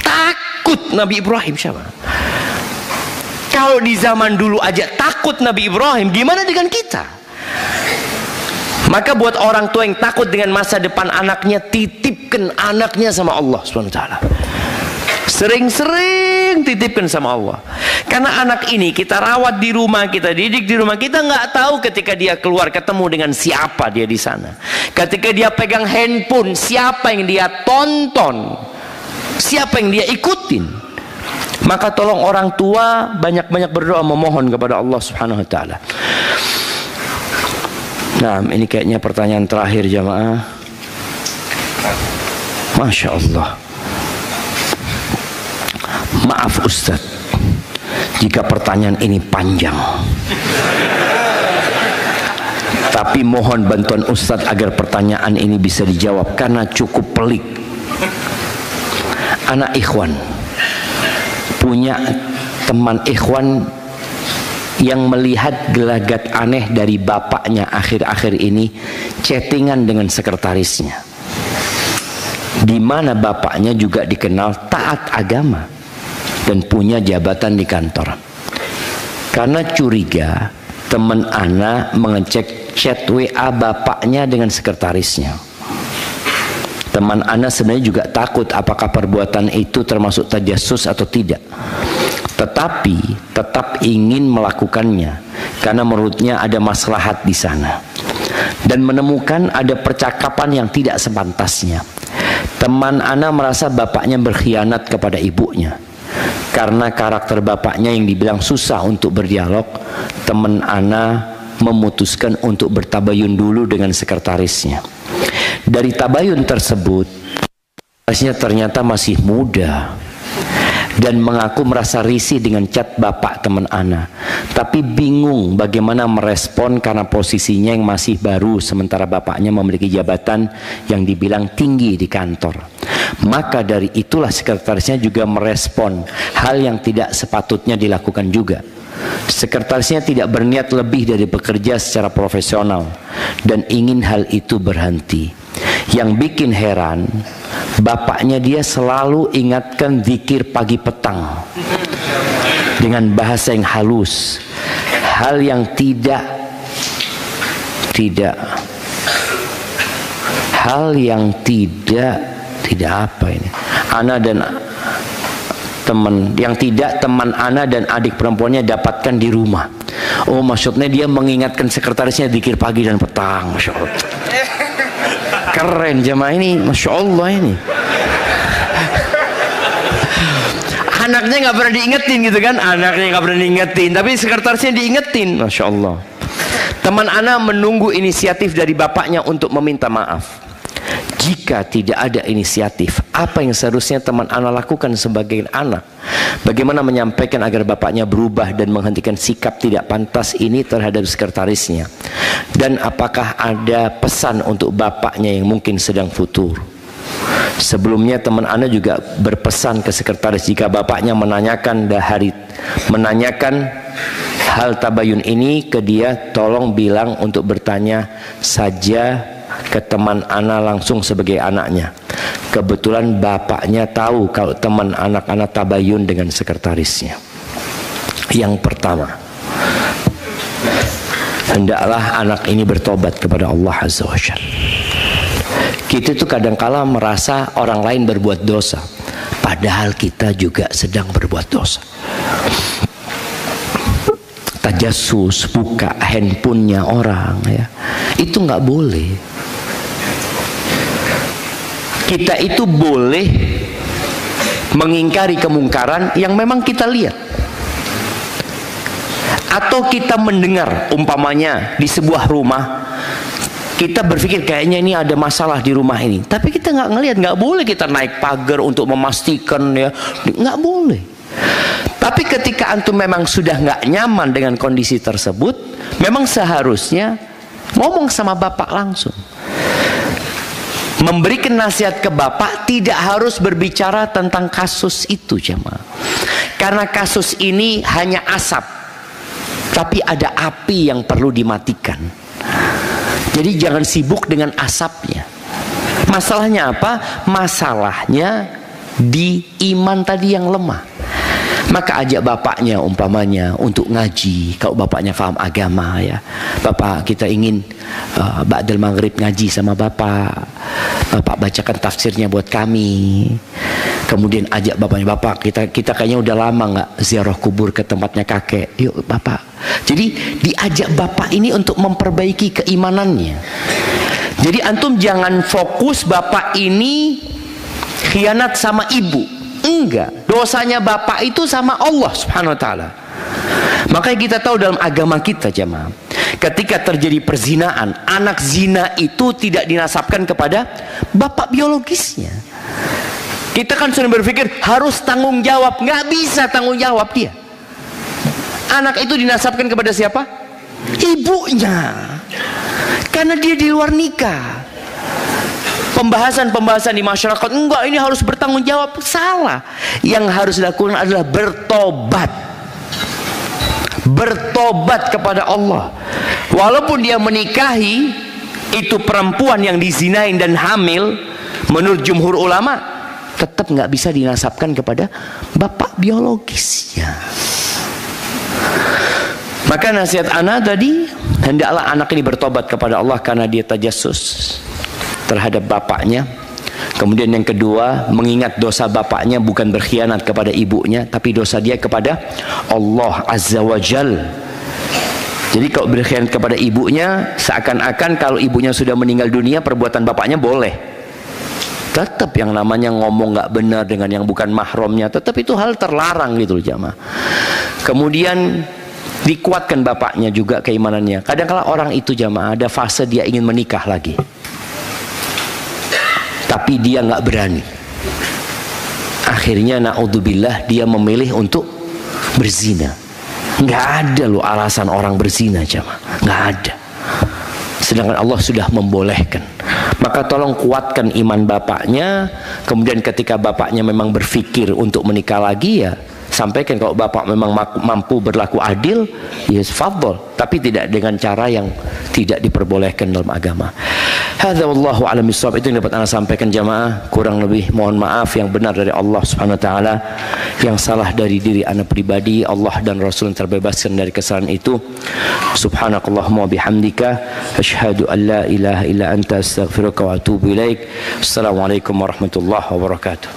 Takut Nabi Ibrahim, siapa? Kalau di zaman dulu aja takut Nabi Ibrahim, gimana dengan kita? Maka buat orang tua yang takut dengan masa depan anaknya, titipkan anaknya sama Allah Subhanahu wa taala. Sering-sering titipkan sama Allah. Karena anak ini kita rawat di rumah, kita didik di rumah, kita nggak tahu ketika dia keluar ketemu dengan siapa dia di sana. Ketika dia pegang handphone, siapa yang dia tonton, siapa yang dia ikutin. Maka tolong orang tua banyak-banyak berdoa memohon kepada Allah Subhanahu wa taala. Nah, ini kayaknya pertanyaan terakhir jamaah. Masya Allah. Maaf Ustaz, jika pertanyaan ini panjang, tapi mohon bantuan Ustaz agar pertanyaan ini bisa dijawab karena cukup pelik. Anak ikhwan punya teman ikhwan yang melihat gelagat aneh dari bapaknya akhir-akhir ini chattingan dengan sekretarisnya, di mana bapaknya juga dikenal taat agama dan punya jabatan di kantor. Karena curiga, teman ana mengecek chat WA bapaknya dengan sekretarisnya. Teman ana sebenarnya juga takut apakah perbuatan itu termasuk tajassus atau tidak, tetapi tetap ingin melakukannya karena menurutnya ada maslahat di sana, dan menemukan ada percakapan yang tidak sepantasnya. Teman ana merasa bapaknya berkhianat kepada ibunya. Karena karakter bapaknya yang dibilang susah untuk berdialog, teman ana memutuskan untuk bertabayun dulu dengan sekretarisnya. Dari tabayun tersebut, sekretarisnya ternyata masih muda dan mengaku merasa risih dengan chat bapak teman ana, tapi bingung bagaimana merespon karena posisinya yang masih baru sementara bapaknya memiliki jabatan yang dibilang tinggi di kantor. Maka dari itulah sekretarisnya juga merespon hal yang tidak sepatutnya dilakukan juga. Sekretarisnya tidak berniat lebih dari bekerja secara profesional dan ingin hal itu berhenti. Yang bikin heran, bapaknya dia selalu ingatkan zikir pagi petang dengan bahasa yang halus, hal yang tidak Tidak apa ini. Ana dan teman yang tidak teman ana dan adik perempuannya dapatkan di rumah. Oh, maksudnya dia mengingatkan sekretarisnya zikir pagi dan petang. Masya Allah. Keren jamaah ini, Masya Allah ini. Anaknya nggak pernah diingetin gitu kan, anaknya nggak pernah diingetin, tapi sekretarisnya diingetin. Masya Allah. Teman ana menunggu inisiatif dari bapaknya untuk meminta maaf. Jika tidak ada inisiatif, apa yang seharusnya teman ana lakukan sebagai anak? Bagaimana menyampaikan agar bapaknya berubah dan menghentikan sikap tidak pantas ini terhadap sekretarisnya? Dan apakah ada pesan untuk bapaknya yang mungkin sedang futur? Sebelumnya teman ana juga berpesan ke sekretaris, jika bapaknya menanyakan hal tabayun ini ke dia, tolong bilang untuk bertanya saja ke teman ana langsung sebagai anaknya. Kebetulan bapaknya tahu kalau teman anak-anak tabayun dengan sekretarisnya. Yang pertama, hendaklah anak ini bertobat kepada Allah Azza wa Jalla. Kita itu kadangkala merasa orang lain berbuat dosa, padahal kita juga sedang berbuat dosa. Tajassus, buka handphonenya orang, ya, itu nggak boleh. Kita itu boleh mengingkari kemungkaran yang memang kita lihat, atau kita mendengar, umpamanya di sebuah rumah kita berpikir kayaknya ini ada masalah di rumah ini, tapi kita nggak ngelihat. Nggak boleh kita naik pagar untuk memastikan, ya, nggak boleh. Tapi ketika antum memang sudah nggak nyaman dengan kondisi tersebut, memang seharusnya ngomong sama bapak langsung. Memberikan nasihat ke bapak, tidak harus berbicara tentang kasus itu jemaah. Karena kasus ini hanya asap, tapi ada api yang perlu dimatikan. Jadi jangan sibuk dengan asapnya. Masalahnya apa? Masalahnya di iman tadi yang lemah. Maka ajak bapaknya umpamanya untuk ngaji. Kalau bapaknya paham agama, ya, bapak kita ingin ba'dal maghrib ngaji sama bapak. Bapak bacakan tafsirnya buat kami. Kemudian ajak bapaknya, bapak kita kayaknya udah lama nggak ziarah kubur ke tempatnya kakek. Yuk bapak. Jadi diajak bapak ini untuk memperbaiki keimanannya. Jadi antum jangan fokus bapak ini khianat sama ibu. Enggak, dosanya bapak itu sama Allah Subhanahu wa taala. Makanya kita tahu dalam agama kita jemaah, ketika terjadi perzinaan, anak zina itu tidak dinasabkan kepada bapak biologisnya. Kita kan sudah berpikir harus tanggung jawab, nggak bisa tanggung jawab dia. Anak itu dinasabkan kepada siapa? Ibunya, karena dia di luar nikah. Pembahasan di masyarakat, enggak, ini harus bertanggung jawab. Salah. Yang harus dilakukan adalah bertobat. Bertobat kepada Allah. Walaupun dia menikahi itu perempuan yang dizinain dan hamil, menurut jumhur ulama tetap nggak bisa dinasabkan kepada bapak biologisnya. Maka nasihat anak tadi, hendaklah anak ini bertobat kepada Allah karena dia tajassus terhadap bapaknya. Kemudian yang kedua, mengingat dosa bapaknya bukan berkhianat kepada ibunya, tapi dosa dia kepada Allah Azza wa Jal. Jadi kalau berkhianat kepada ibunya, seakan-akan kalau ibunya sudah meninggal dunia, perbuatan bapaknya boleh. Tetap yang namanya ngomong nggak benar dengan yang bukan mahramnya, tetap itu hal terlarang gitu loh jamaah. Kemudian dikuatkan bapaknya juga keimanannya. Kadang-kala orang itu jamaah ada fase dia ingin menikah lagi, tapi dia nggak berani. Akhirnya naudzubillah dia memilih untuk berzina. Nggak ada loh alasan orang berzina jamaah, nggak ada. Sedangkan Allah sudah membolehkan. Maka tolong kuatkan iman bapaknya. Kemudian ketika bapaknya memang berpikir untuk menikah lagi, ya sampaikan kalau bapak memang mampu berlaku adil, ya fadhol, tapi tidak dengan cara yang tidak diperbolehkan dalam agama. Hadza wallahu a'lam bishawab. Itu yang dapat Anda sampaikan jamaah. Kurang lebih mohon maaf. Yang benar dari Allah Subhanahu wa taala, yang salah dari diri Anda pribadi, Allah dan Rasul yang terbebaskan dari kesalahan itu. Subhanakallahumma wa bihamdika asyhadu an la ilaha illa anta astaghfiruka wa atubu ilaik. Assalamualaikum warahmatullahi wabarakatuh.